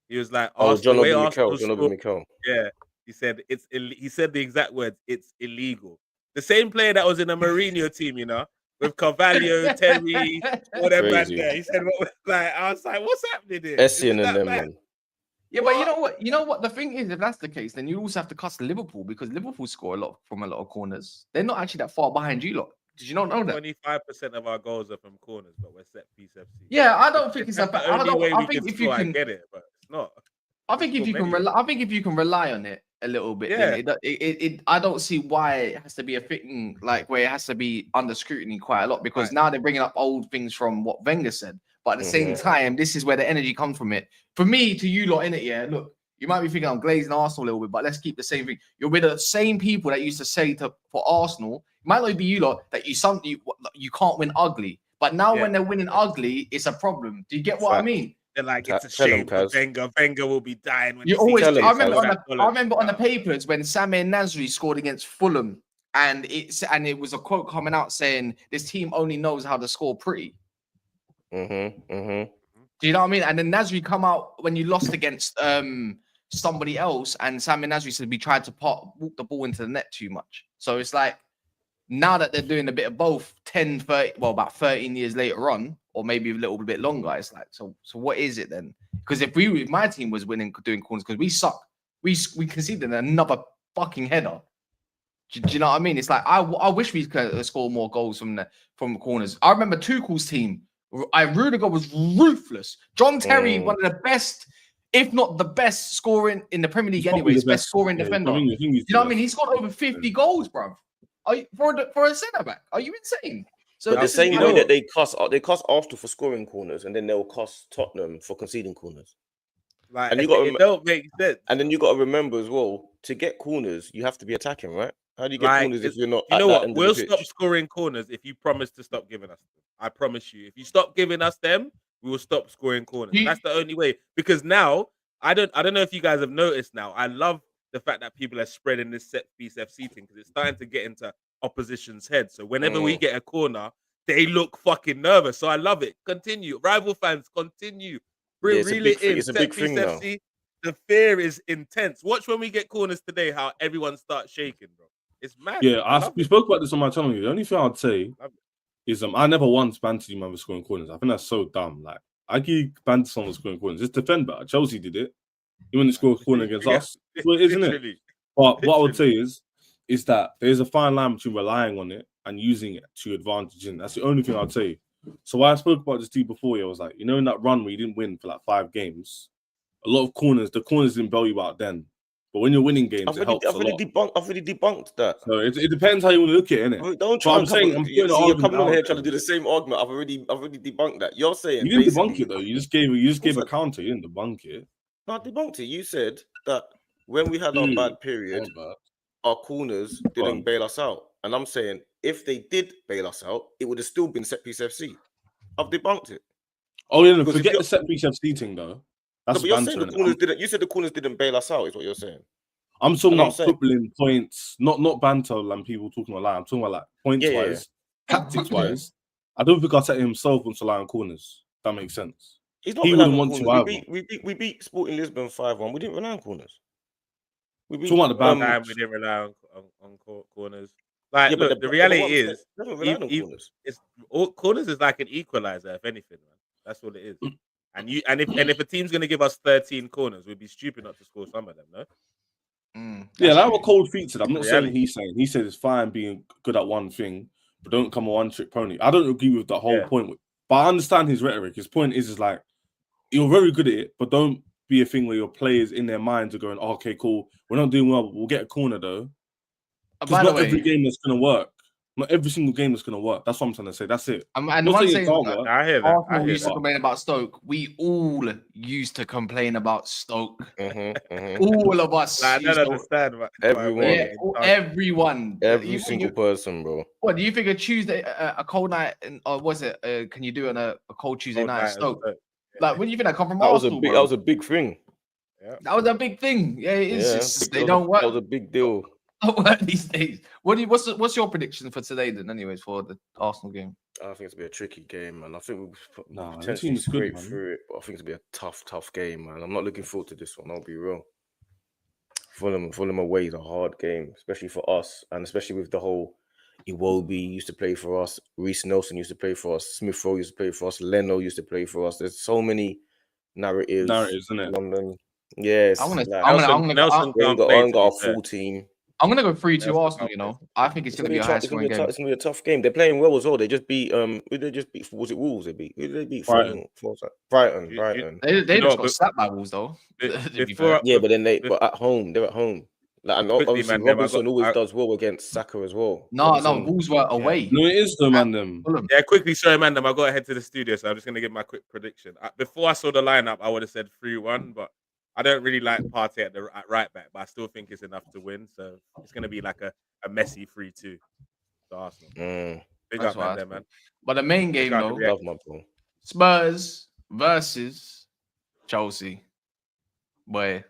He was like, John Obi Mikel. Yeah. He said he said the exact words, it's illegal. The same player that was in the Mourinho team, you know, with Carvalho, Terry, all them man there. He said, I was like, what's happening here? Essien and them, man. Yeah, but you know what? The thing is, if that's the case, then you also have to cuss Liverpool, because Liverpool score a lot from a lot of corners. They're not actually that far behind you lot. Did you not know that? 25% of our goals are from corners, but we're set piece FC. Yeah, I don't think it's a bad. I think if you can get it, but it's not. I think if you can rely on it a little bit, then I don't see why it has to be a thing like where it has to be under scrutiny quite a lot, because now they're bringing up old things from what Wenger said. But at the same time, this is where the energy comes from it. For me, to you lot in it, yeah, look, you might be thinking I'm glazing Arsenal a little bit, but let's keep the same thing. You're with the same people that used to say for Arsenal, it might not be you lot, that you can't win ugly. But now when they're winning ugly, it's a problem. Do you get what I mean? They're like, it's a shame for Wenger. Wenger will be dying when you always. I remember on the papers when Samir Nasri scored against Fulham, and it was a quote coming out saying this team only knows how to score pretty. Do you know what I mean? And then Nasri come out when you lost against somebody else, and Samir Nasri said we tried to walk the ball into the net too much. So it's like, now that they're doing a bit of both, about 13 years later on, or maybe a little bit longer, it's like, so what is it then? Because if my team was winning, doing corners, because we suck, we conceded another fucking header. Do you know what I mean? It's like, I wish we could score more goals from corners. I remember Tuchel's team. Rudiger was ruthless. John Terry, one of the best, if not the best scoring in the Premier League anyways, best scoring defender. You know what I mean? He scored over 50 goals, bro. For a centre back, are you insane? So but the same way that they cuss Arsenal for scoring corners, and then they'll cuss Tottenham for conceding corners. Like, and it don't make sense. And then you got to remember as well, to get corners, you have to be attacking, right? How do you get corners if you're not? You know what? We'll stop scoring corners if you promise to stop giving us them. I promise you. If you stop giving us them, we will stop scoring corners. That's the only way. Because now I don't know if you guys have noticed. Now I love the fact that people are spreading this set piece FC thing, because it's starting to get into opposition's head. So whenever we get a corner, they look fucking nervous. So I love it. Continue. Rival fans, continue. Reel it in. It's a big thing now. FC, the fear is intense. Watch when we get corners today, how everyone starts shaking, bro. It's mad. Yeah, we spoke about this on my channel. The only thing I'd say is I never once bantered you man for scoring corners. I think that's so dumb. Like, I give banter someone scoring corners. Just defend better. Chelsea did it. He went to score a corner against us. Well, isn't it? But what I would say is that there's a fine line between relying on it and using it to advantage. And that's the only thing I'd say. So why I spoke about this to you before, I was like, in that run where you didn't win for like 5 games, a lot of corners, the corners didn't bail you out then. But when you're winning games, it helps a lot. I've already debunked that. So it depends how you want to look at it, innit? Don't try. You're coming on here trying to do the same argument. I've already debunked that. You're saying you didn't debunk it though. You just gave a counter. You didn't debunk it. No, I debunked it. You said that when we had our bad period, our corners didn't bail us out, and I'm saying if they did bail us out, it would have still been set piece FC. I've debunked it. Oh yeah, forget the set piece FC thing though. That's but you're saying the corners didn't. You said the corners didn't bail us out. Is what you're saying. I'm talking about footballing points, not banter and people talking about. I'm talking about like points wise, tactics wise. I don't think Arteta himself wants to lie on corners. That makes sense. He's not He relying wouldn't on want corners. to We beat Sporting Lisbon 5-1. We didn't rely on corners. We beat Talking about the bad Time books. we didn't rely on corners. Like, yeah, look, the but reality what I'm saying, is, they haven't relied on corners. it's all corners is like an equalizer, if anything, man. That's all it is. And if a team's gonna give us 13 corners, we'd be stupid not to score some of them, no? Yeah, That's that true. were cold featured. I'm not saying Reality. he's saying. He said it's fine being good at one thing, but don't come a one-trick pony. I don't agree with the whole Yeah. point, but I understand his rhetoric. His point is like you're very good at it, but don't be a thing where your players in their minds are going, oh, "Okay, cool, we're not doing well, but we'll get a corner though." Because By the not every way, game that's gonna work. Not every single game that's gonna work. That's what I'm trying to say. That's it. and Not one saying it thing can't work. I hear that. Arsenal used to complain about Stoke. We all used to complain about Stoke. All of us. Like, I used don't to- understand. Everyone. Yeah, everyone. Every You single think person, bro. what do you think a Tuesday, a cold night, or was it? Can you do on a cold Tuesday Cold night at night at Stoke? Stoke. Like, when do you think that come from That was a Arsenal? big. bro? That was a big thing. That was a big thing. Yeah, it is. Yeah, It's just, that they was don't work. That was a big deal. Don't work these days. What's your prediction for today then? Anyways, for the Arsenal game. I think it's gonna be a tricky game, man. I think we'll Nah, the potentially team's good, scrape man. through it, but I think it's gonna be a tough game, man. I'm not looking forward to this one. I'll be real. Fulham away is a hard game, especially for us, and especially with the whole Iwobi used to play for us, Reece Nelson used to play for us, Smith Rowe used to play for us, Leno used to play for us. There's so many narratives, isn't it? London. Yes, I'm gonna Nelson we ain't can't play, to got our be fair. full team. I'm gonna go 3-2 Nelson Arsenal. can't You play. know, I think it's gonna be a high scoring game. It's gonna be a tough game. They're playing well as well. They just beat who they just beat? Was it Wolves? Who they beat? Brighton. Brighton. They You know just what, got slapped by Wolves though. to be before- fair. Yeah, but then they're at home. Like, and Quickly, obviously man, Robinson always does well against Saka as well. No, Robinson- Wolves were away. No, it is though, man. Them. Fulham. Yeah, quickly, sorry, man. I got to head to the studio, so I'm just going to give my quick prediction. Before I saw the lineup, I would have said 3-1, but I don't really like Partey at right back, but I still think it's enough to win. So it's going to be like a messy 3-2 to Arsenal. Big That's up, man, what there, man. But the main game out though, the Love my ball. Spurs versus Chelsea. Boy,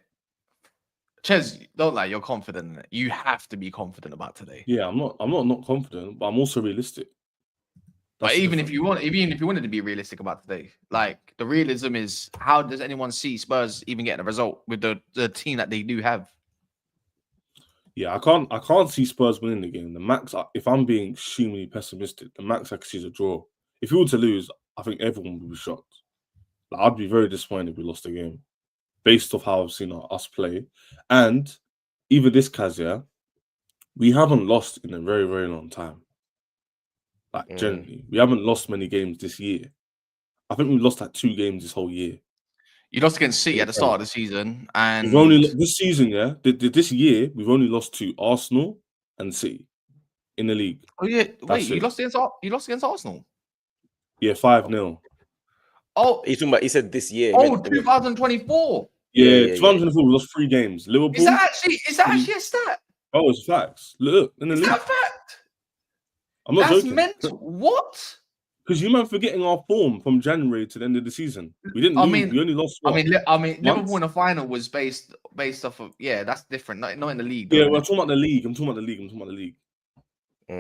Ches, don't lie. You're confident in it. You have to be confident about today. Yeah, I'm not confident, but I'm also realistic. But That's the even if difference. you wanted to be realistic about today, like the realism is, how does anyone see Spurs even getting a result with the team that they do have? Yeah, I can't see Spurs winning the game. The max, if I'm being extremely pessimistic, the max I can see is a draw. If we were to lose, I think everyone would be shocked. Like, I'd be very disappointed if we lost the game, based off how I've seen us play. And even this Kas, yeah, we haven't lost in a very, very long time. Like, generally, we haven't lost many games this year. I think we've lost like 2 games this whole year. You lost against City at the start of the season, and We've only this season, yeah. This year, we've only lost to Arsenal and City in the league. oh yeah, wait, That's you it. lost against Arsenal. Yeah, 5-0. Oh, He's talking about. He said this year. oh, 2024. Yeah, yeah. 2024, we lost 3 games. Liverpool. Is that actually a stat? Oh, it's facts. Look in the Is league. that a fact? I'm not That's joking. mental. What? Because you might forgetting our form from January to the end of the season. We didn't lose. We only lost. I mean, Liverpool Once? in the final was based off of that's different. Not in the league. Yeah, though, we're innit? talking about the league. I'm talking about the league.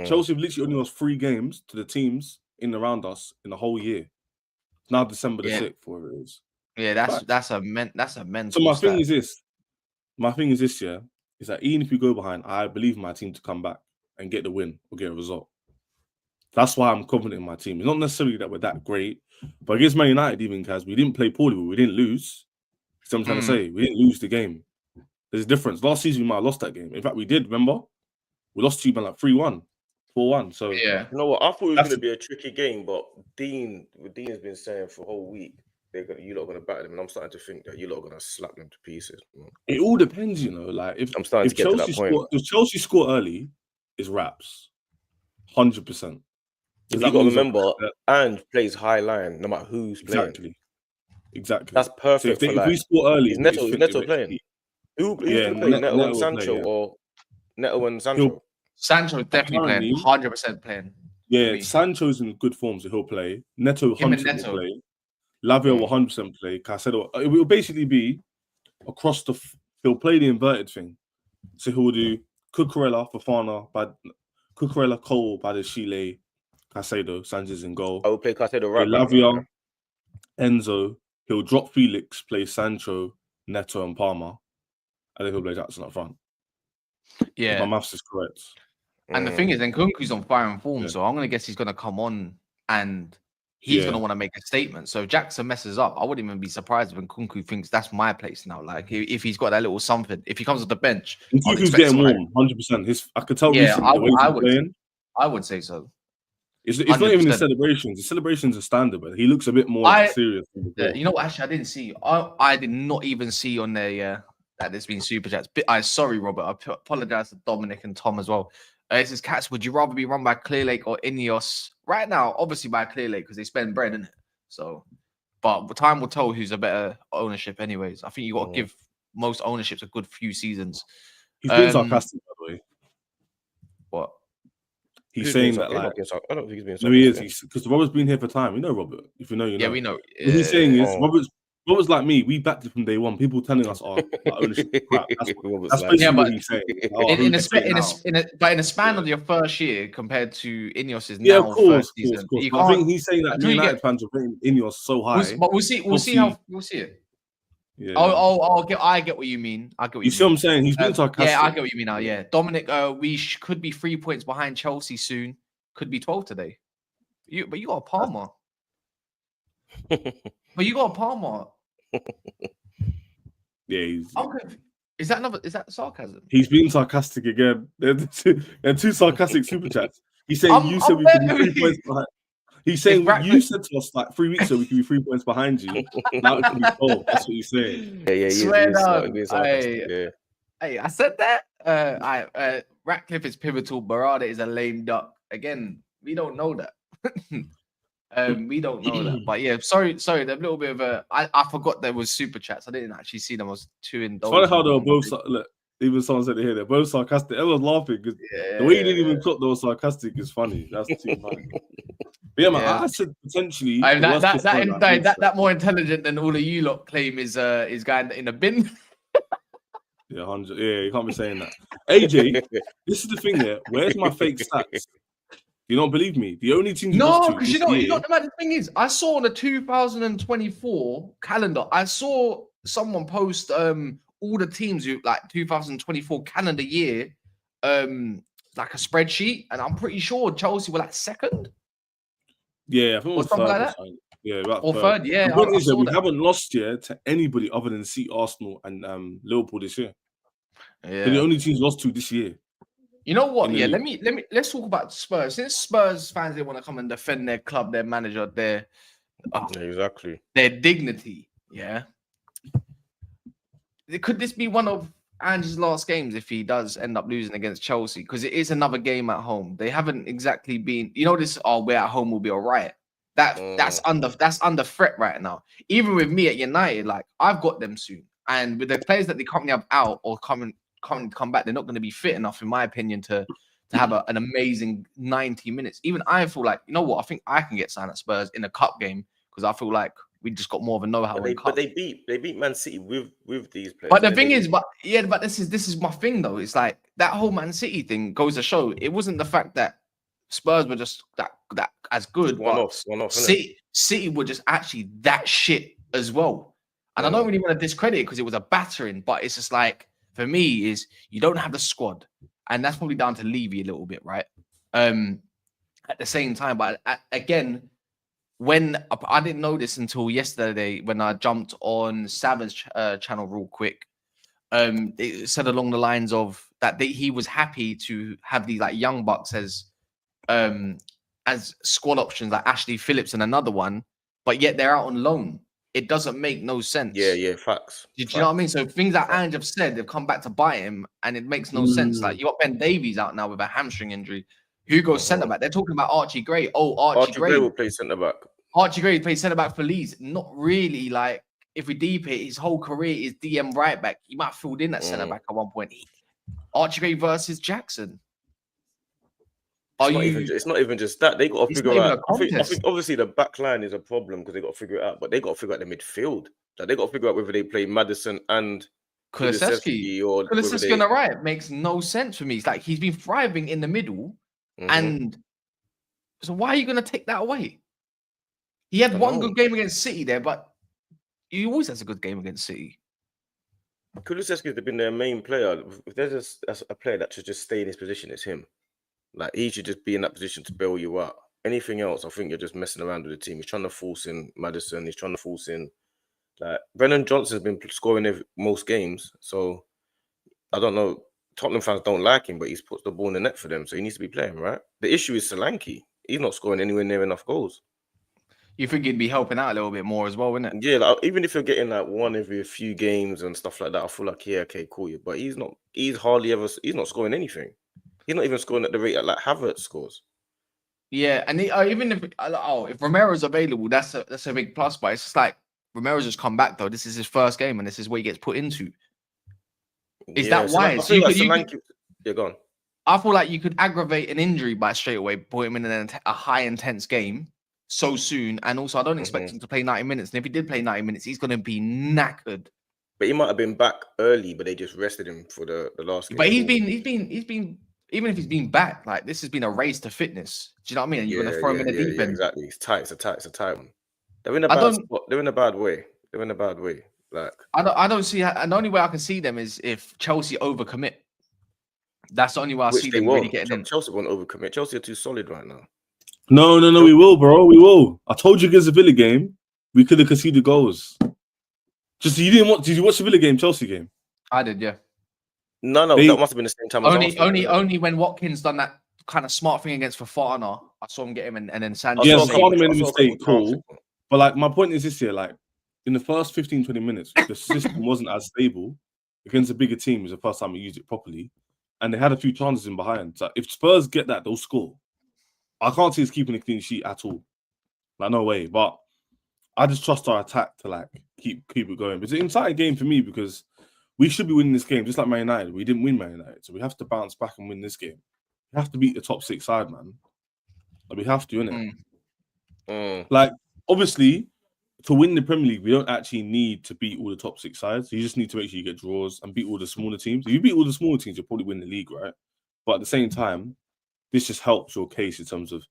Chelsea have literally only lost 3 games to the teams in and around us in the whole year. Now December the 6th, whatever it is. Yeah, that's a mental. So my stat. thing is this, yeah, is that even if we go behind, I believe in my team to come back and get the win or get a result. That's why I'm confident in my team. It's not necessarily that we're that great, but against Man United, even Kas, we didn't play poorly, but we didn't lose. That's what I'm trying to say. We didn't lose the game. There's a difference. Last season, we might have lost that game. In fact, we did, remember? We lost to you by like 3-1, 4-1. So yeah. You know what? I thought it was going to be a tricky game, but Dean has been saying for a whole week you lot are going to batter them, and I'm starting to think that you lot are going to slap them to pieces. it all depends, you know. Like if I'm starting to get to that point. If Chelsea score early, it's wraps, 100%. You got to remember, and plays high line no matter who's playing. Exactly. That's perfect. If we score early, is Neto playing? Who's playing? Neto and Sancho, or Neto and Sancho? Sancho definitely playing, 100% playing. Yeah, Sancho's in good form, so he'll play. Neto 100% will play. Lavia will 100% play. Caicedo, it will basically be across the. He'll play the inverted thing, so he'll do Cucurella, Fofana, Cucurella, Cole, Badashile, Caicedo, Sanchez in goal. I will play Caicedo right back. Lavia, Enzo, he'll drop Felix, play Sancho, Neto, and Palmer, and then he'll play Jackson up front. If my maths is correct. And the thing is, then Nkunku's on fire and form, Yeah. so I'm gonna guess he's gonna come on and he's gonna want to make a statement. So if Jackson messes up, I wouldn't even be surprised if Nkunku thinks that's my place now. Like if he's got that little something, if he comes off the bench, Nkunku's getting warm, 100%. I could tell recently the way he's playing. I would say so. It's not even his celebrations. His celebrations are standard, but he looks a bit more serious. You know what? Actually, I didn't see. I did not even see on there. That there's been super chats. Sorry, Robert. I apologize to Dominic and Tom as well. It says, Cats, would you rather be run by Clearlake or Ineos? Right now, obviously by Clearlake because they spend bread in it. So, but time will tell who's a better ownership. Anyways, I think you got to give most ownerships a good few seasons. He's being sarcastic, by the way. What? He's saying that, like, I don't think he's being sarcastic. No, he is. Because Robert's been here for time. You know Robert. If you know, you know. Yeah, we know. What he's saying is, Robert's like me. We backed it from day one. People telling us, "Oh, ownership crap." That's basically what he's saying. But in a span of your first year compared to Ineos's yeah, now of course, first season, of course. I think he's saying that United fans are putting Ineos so high. But we'll see it. Yeah. I get what you mean. I get what you see what I'm saying. He's been sarcastic. Yeah, I get what you mean now. Yeah, Dominic, we could be 3 points behind Chelsea soon. Could be 12 today. But you got a Palmer. But you got a Palmer. Yeah, is that sarcasm? He's being sarcastic again. They're two sarcastic super chats. He's saying you said we could be 3 points behind. He's saying you said to us like 3 weeks ago we could be 3 points behind you. Now it could be 12. That's what he's saying. Yeah. Swear down. Hey, I said that. Ratcliffe is pivotal. Barada is a lame duck. Again, we don't know that. We don't know that. But yeah, sorry. There's a little bit of I forgot there was super chats. I didn't actually see them. I was too indulgent. It's funny how they were both look. Even someone said it here. They're both sarcastic. Everyone's laughing because the way you didn't even clock they were sarcastic is funny. That's too funny. But yeah, man. I said potentially that more intelligent than all of you lot claim is going in a bin. Yeah, 100. Yeah, you can't be saying that. AJ, this is the thing here. Where's my fake stats? You don't believe me? The only team because you know the thing is, I saw on the 2024 calendar, I saw someone post all the teams who like 2024 calendar year, like a spreadsheet, and I'm pretty sure Chelsea were like second. Yeah, I think it was third. Like that. Yeah, about or third. Yeah, the point is that we haven't lost yet to anybody other than Arsenal and Liverpool this year. Yeah, they're the only teams lost to this year. You know what? Yeah, let's talk about Spurs. Since Spurs fans, they want to come and defend their club, their manager, their dignity. Yeah. Could this be one of Ange's last games if he does end up losing against Chelsea? Because it is another game at home. They haven't exactly been. You know this. Oh, we're at home. We'll be all right. That's under threat right now. Even with me at United, like I've got them soon, and with the players that they currently have out or come back, they're not going to be fit enough, in my opinion, to have an amazing 90 minutes. Even I feel like, you know what, I think I can get signed at Spurs in a cup game because I feel like we just got more of a know-how. But they beat Man City with these players. But the thing is, but this is my thing though. It's like that whole Man City thing goes to show it wasn't the fact that Spurs were just that as good. One off. City were just actually that shit as well. And I don't really want to discredit it because it was a battering, but it's just like, for me, is you don't have the squad, and that's probably down to Levy a little bit, right? At the same time, but again, when I didn't know this until yesterday when I jumped on Savage channel real quick, it said along the lines of that he was happy to have these like young bucks as squad options, like Ashley Phillips and another one, but yet they're out on loan. It doesn't make no sense. Yeah, facts. Do you know what I mean? So things that Ange have said, they've come back to bite him, and it makes no sense. Like you got Ben Davies out now with a hamstring injury. Who goes centre back? They're talking about Archie Gray. Oh, Archie Gray will play centre back. Archie Gray plays centre back for Leeds. Not really. Like if we deep it, his whole career is DM right back. He might have filled in that centre back at one point. Archie Gray versus Jackson. It's not even just that. They got to figure out. I think obviously the back line is a problem because they got to figure it out, but they got to figure out the midfield. Like they got to figure out whether they play Maddison and Kulusevski or Kulusevski on the right makes no sense for me. It's like he's been thriving in the middle, and so why are you going to take that away? He had one good game against City there, but He always has a good game against City. Kulusevski's been their main player. If there's a player that should just stay in his position, it's him. Like, he should just be in that position to bail you out. Anything else, I think you're just messing around with the team. He's trying to force in Maddison. He's trying to force in. Like, Brennan Johnson's been scoring most games. So, I don't know. Tottenham fans don't like him, but he's put the ball in the net for them. So, he needs to be playing, right? The issue is Solanke. He's not scoring anywhere near enough goals. You think he'd be helping out a little bit more as well, wouldn't it? Yeah, like, even if you're getting like one every a few games and stuff like that, I feel like, yeah, okay, cool. Yeah, but he's not scoring anything. He's not even scoring at the rate that like Havertz scores. Yeah, and even if Romero's available, that's a big plus. But it's just like Romero's just come back though. This is his first game, and this is what he gets put into. Is that why? Yeah, go on. I feel like you could aggravate an injury by straight away put him in a high intense game so soon, and also I don't expect him to play 90 minutes. And if he did play 90 minutes, he's going to be knackered. But he might have been back early, but they just rested him for the last game. But he's been. Even if he's been back, like this has been a race to fitness. Do you know what I mean? And you're gonna throw him in the deep end. Exactly. It's tight. It's a tight one. They're in a bad spot. They're in a bad way. Like, I don't see. And the only way I can see them is if Chelsea overcommit. That's the only way I see them really getting in. Chelsea won't overcommit. Chelsea are too solid right now. No, we will, bro. We will. I told you against the Villa game, we could have conceded goals. Just you didn't watch. Did you watch the Villa game, Chelsea game? I did, yeah. No, that must have been the same time. Only when Watkins done that kind of smart thing against Fofana, I saw him get him, and then Sancho. Yeah, Fofana made a mistake, cool. But like, my point is this here: like, in the first 15-20 minutes, the system wasn't as stable against a bigger team. It was the first time we used it properly, and they had a few chances in behind. So if Spurs get that, they'll score. I can't see us keeping a clean sheet at all. Like, no way. But I just trust our attack to like keep it going. It's an exciting game for me because we should be winning this game, just like Man United. We didn't win Man United, so we have to bounce back and win this game. We have to beat the top 6 side, man. Like, we have to, innit? Like, obviously, to win the Premier League, we don't actually need to beat all the top 6 sides. You just need to make sure you get draws and beat all the smaller teams. If you beat all the smaller teams, you'll probably win the league, right? But at the same time, this just helps your case in terms of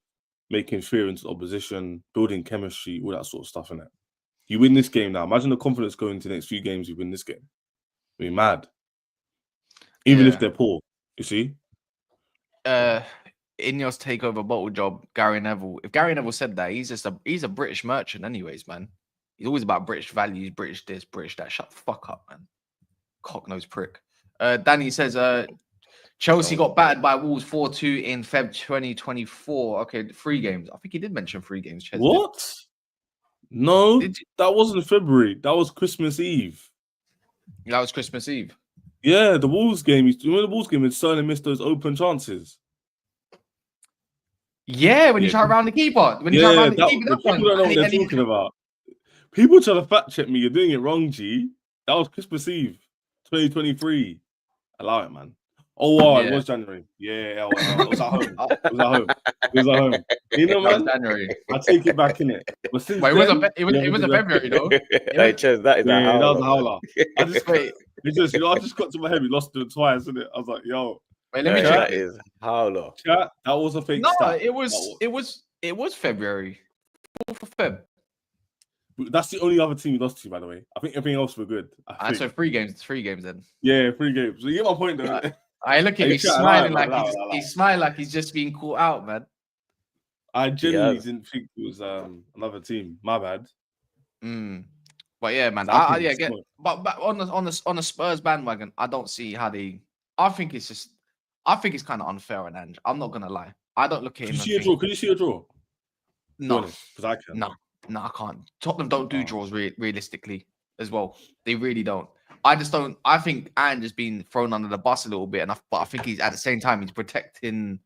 making fear into the opposition, building chemistry, all that sort of stuff, innit? You win this game now. Imagine the confidence going into the next few games. You win this game. Be mad, even if they're poor. You see, Ineos takeover bottle job. Gary Neville. If Gary Neville said that, he's a British merchant, anyways, man. He's always about British values, British this, British that. Shut the fuck up, man. Cocknose prick. Danny says, Chelsea got battered by Wolves 4-2 in Feb 2024. Okay, 3 games. I think he did mention 3 games. Ches what? Did. No, that wasn't February. That was Christmas Eve. That was Christmas Eve. Yeah, the Wolves game. You remember the Wolves game when Sterling missed those open chances? Yeah, when you try around the keeper. When you try around the keeper, people don't know what they're talking about. People try to fact check me. You're doing it wrong, G. That was Christmas Eve, 2023. Allow it, man. Oh, wow, it was January. Yeah, it was at home. It was at home. You know, man. January. I take it back in it. But since it was a February, though. Hey, Ches, that is that was a howler. I just got to my head. We lost it twice, isn't it? I was like, yo. Wait, let me check. That is howler. Chat, that was a fake stat. It was February. 4th of Feb. That's the only other team we lost to, by the way. I think everything else were good. So 3 games. 3 games then. Yeah, 3 games. So you get my point, though. I look at him, he's smiling he's smiling like he's just being caught out, man. I genuinely didn't think it was another team. My bad. But yeah, man. But on the Spurs bandwagon, I don't see how they. I think it's kind of unfair on Ange. I'm not gonna lie. I don't look at him. Can you see a draw? No, because I can. No, I can't. Tottenham don't do draws realistically as well. They really don't. I just don't. I think Ange has been thrown under the bus a little bit, but I think he's at the same time he's protecting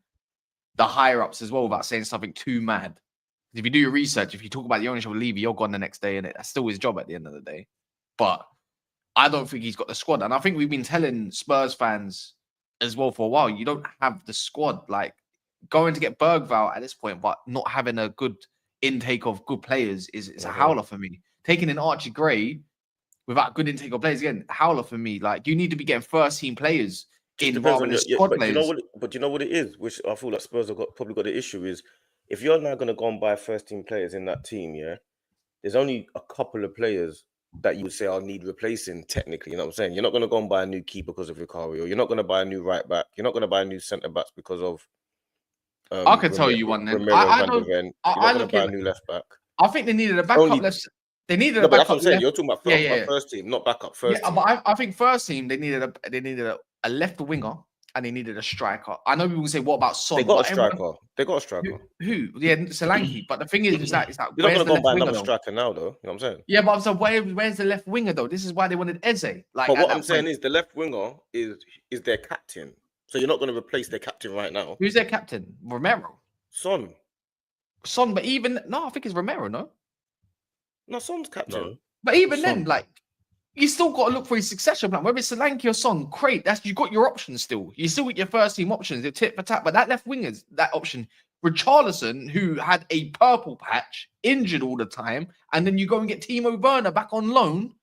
the higher ups as well without saying something too mad. If you do your research, if you talk about the ownership of Levy, you're gone the next day, and that's still his job at the end of the day. But I don't think he's got the squad, and I think we've been telling Spurs fans as well for a while. You don't have the squad. Like going to get Bergvall at this point, but not having a good intake of good players is a howler for me. Taking in Archie Gray without good intake of players, again, howler for me. Like, you need to be getting first-team players in rather than squad players. You know what it is, which I feel like Spurs have probably got the issue is, if you're now going to go and buy first-team players in that team, yeah, there's only a couple of players that you would say I'll need replacing technically. You know what I'm saying? You're not going to go and buy a new keeper because of Vicario. You're not going to buy a new right back. You're not going to buy a new centre backs because of I could tell you one then. Romero I Van der don't. Ven. I You're not going look to buy at. a new left back. I think they needed a backup Only- left. They needed No, a but that's backup what I'm saying. left. You're talking about first team, not backup. First team. But I think first team they needed a left winger and they needed a striker. I know people say, what about Son? They got a striker. They got a striker. Who? Yeah, Solanke. But the thing is that You're not where's going to the go left buy winger another though? striker now, though. You know what I'm saying? Yeah, but so where's the left winger though? This is why they wanted Eze. Like, But what I'm saying is the left winger is their captain. So you're not going to replace their captain right now. Who's their captain? Romero. Son, but even no, I think it's Romero. No, Son's captain. No. but even Son. then, like, you still got to look for his succession plan. Whether it's Solanke or Son, great. You got your options still. You still got your first team options. They're tit for tat. But that left winger's that option. Richarlison, who had a purple patch, injured all the time, and then you go and get Timo Werner back on loan.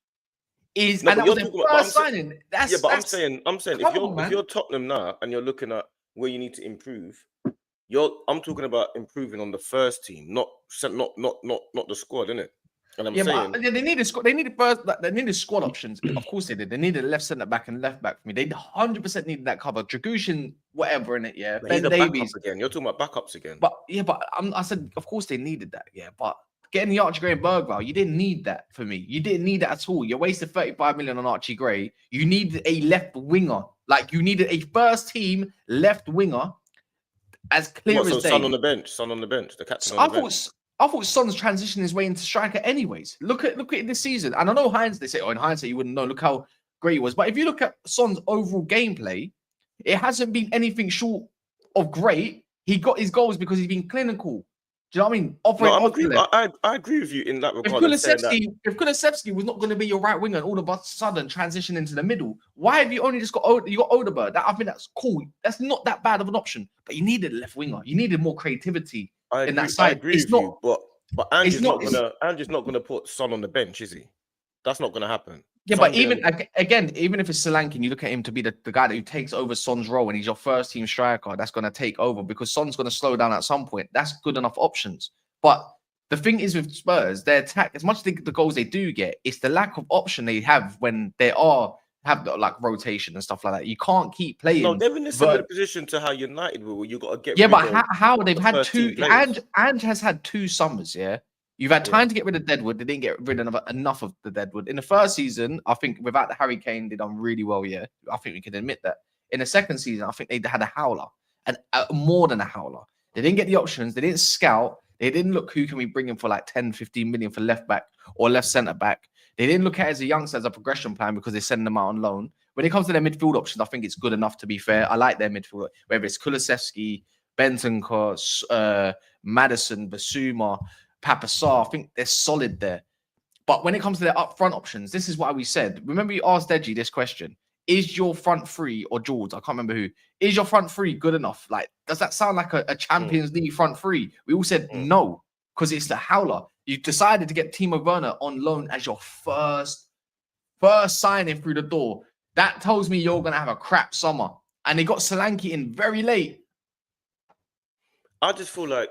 And that was their first signing. I'm saying if you're Tottenham now and you're looking at where you need to improve, I'm talking about improving on the first team, not the squad, innit? And I'm saying but they needed squad. They needed squad options. Of course they did. They needed a left centre back and left back for me. They 100% needed that cover. Dragushin, whatever in it. Yeah, but Ben Davies again. You're talking about backups again. But I said, of course they needed that. Yeah, but getting the Archie Gray and Bergvall, you didn't need that for me. You didn't need that at all. You wasted 35 million on Archie Gray. You needed a left winger. Like you needed a first team left winger. As clear as day. Son on the bench. The captain on the bench. I thought Son's transitioning his way into striker anyways. Look at it this season. And I know they say, in hindsight, you wouldn't know. Look how great he was. But if you look at Son's overall gameplay, it hasn't been anything short of great. He got his goals because he's been clinical. Do you know what I mean? I agree with you in that regard. If Kulusevski was not going to be your right winger and all of a sudden transition into the middle, why have you only just got Odegaard? I think that's cool. That's not that bad of an option. But you needed a left winger. You needed more creativity in that side. I agree with you, but Andrew's not gonna put Son on the bench, is he? That's not gonna happen. Yeah, but even if it's Solanke and you look at him to be the guy who takes over Son's role and he's your first team striker, that's going to take over because Son's going to slow down at some point. That's good enough options. But the thing is with Spurs, their attack, as much as the goals they do get, it's the lack of option they have when they have like rotation and stuff like that. You can't keep playing. No, they're in a similar position to how United were, where you got to get. Yeah, but how they've had two, and has had 2 summers. Yeah. You've had time to get rid of Deadwood. They didn't get rid of enough of the Deadwood. In the first season, I think without the Harry Kane, they done really well. Yeah, I think we can admit that. In the second season, I think they had a howler, and more than a howler. They didn't get the options. They didn't scout. They didn't look who can we bring in for like 10, 15 million for left back or left centre back. They didn't look at it as a youngster as a progression plan because they send them out on loan. When it comes to their midfield options, I think it's good enough to be fair. I like their midfield, whether it's Kulusevski, Bentancur, Maddison, Basuma, Papasar, I think they're solid there. But when it comes to their upfront options, this is why we said, remember you asked Deji this question, is your front three, or George, I can't remember who, is your front three good enough? Like, does that sound like a Champions League front three? We all said no, because it's the howler. You decided to get Timo Werner on loan as your first signing through the door. That tells me you're going to have a crap summer. And they got Solanke in very late. I just feel like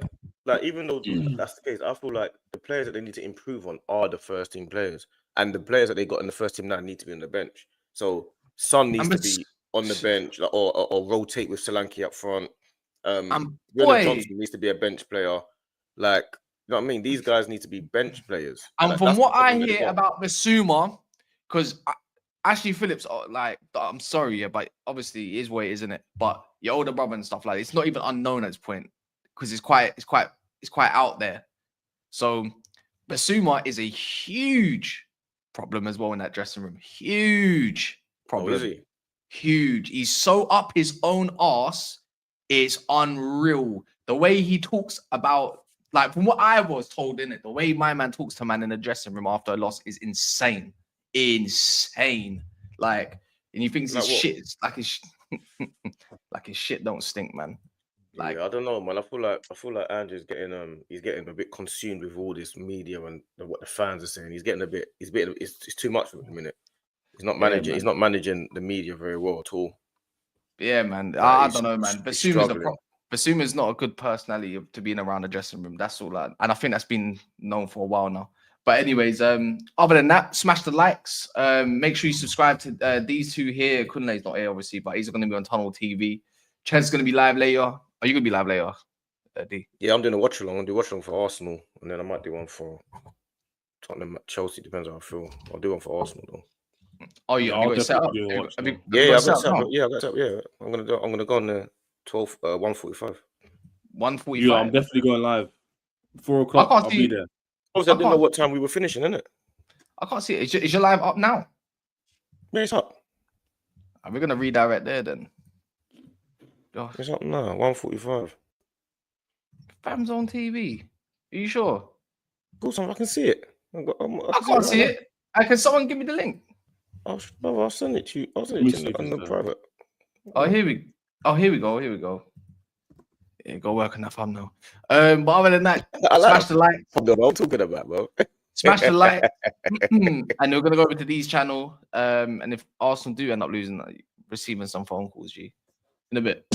even though that's the case, I feel like the players that they need to improve on are the first team players, and the players that they got in the first team now need to be on the bench. So Son needs to be on the bench, or rotate with Solanke up front. Johnson needs to be a bench player. Like, you know what I mean? These guys need to be bench players. And from what I hear about Basuma, because Ashley Phillips, like, I'm sorry, yeah, but obviously it is what it is, isn't it? But your older brother and stuff like that, it's not even unknown at this point because it's quite out there. So Basuma is a huge problem as well in that dressing room. Huge problem. Oh, is he? Huge. He's so up his own arse. It's unreal. The way he talks about, like, from what I was told in it, the way my man talks to man in the dressing room after a loss is insane. Insane. Like, and you think his shit is like his like his shit don't stink, man. Like, I don't know, man. I feel like Andrew's getting he's getting a bit consumed with all this media and what the fans are saying. It's too much for him at the minute. He's not managing. He's not managing the media very well at all. Yeah, man. I don't know, man. Basuma's not a good personality to being around the dressing room. That's all. And I think that's been known for a while now. But anyways, other than that, smash the likes. Make sure you subscribe to these two here. Kunle's not here, obviously, but he's going to be on Tunnel TV. Ched's going to be live later. Are you going to be live later, D? Yeah, I'm doing a watch along. I'll do watch along for Arsenal, and then I might do one for Tottenham, Chelsea. Depends how I feel. I'll do one for Arsenal though. Oh, you got it set up? Yeah, I've got set up. Yeah, I've got set up. Yeah, I'm gonna go on the 1:45. 1:45. Yeah, I'm definitely going live. 4 o'clock. I'll be there. Obviously, I didn't know what time we were finishing, innit? I can't see it. Is your live up now? Yeah, it's up. We're gonna redirect there then. It's up now. 1:45. Fam's on TV. Are you sure? Of course, I can see it. I can't see it. Can someone give me the link? I'll send it to you. I'll send it to you on the private. Oh, here we go. Yeah, go work on that thumbnail. But other than that, smash the like. What I'm talking about, bro. Smash the like. And we're gonna go over to D's channel. And if Arsenal do end up losing, receiving some phone calls, G, in a bit.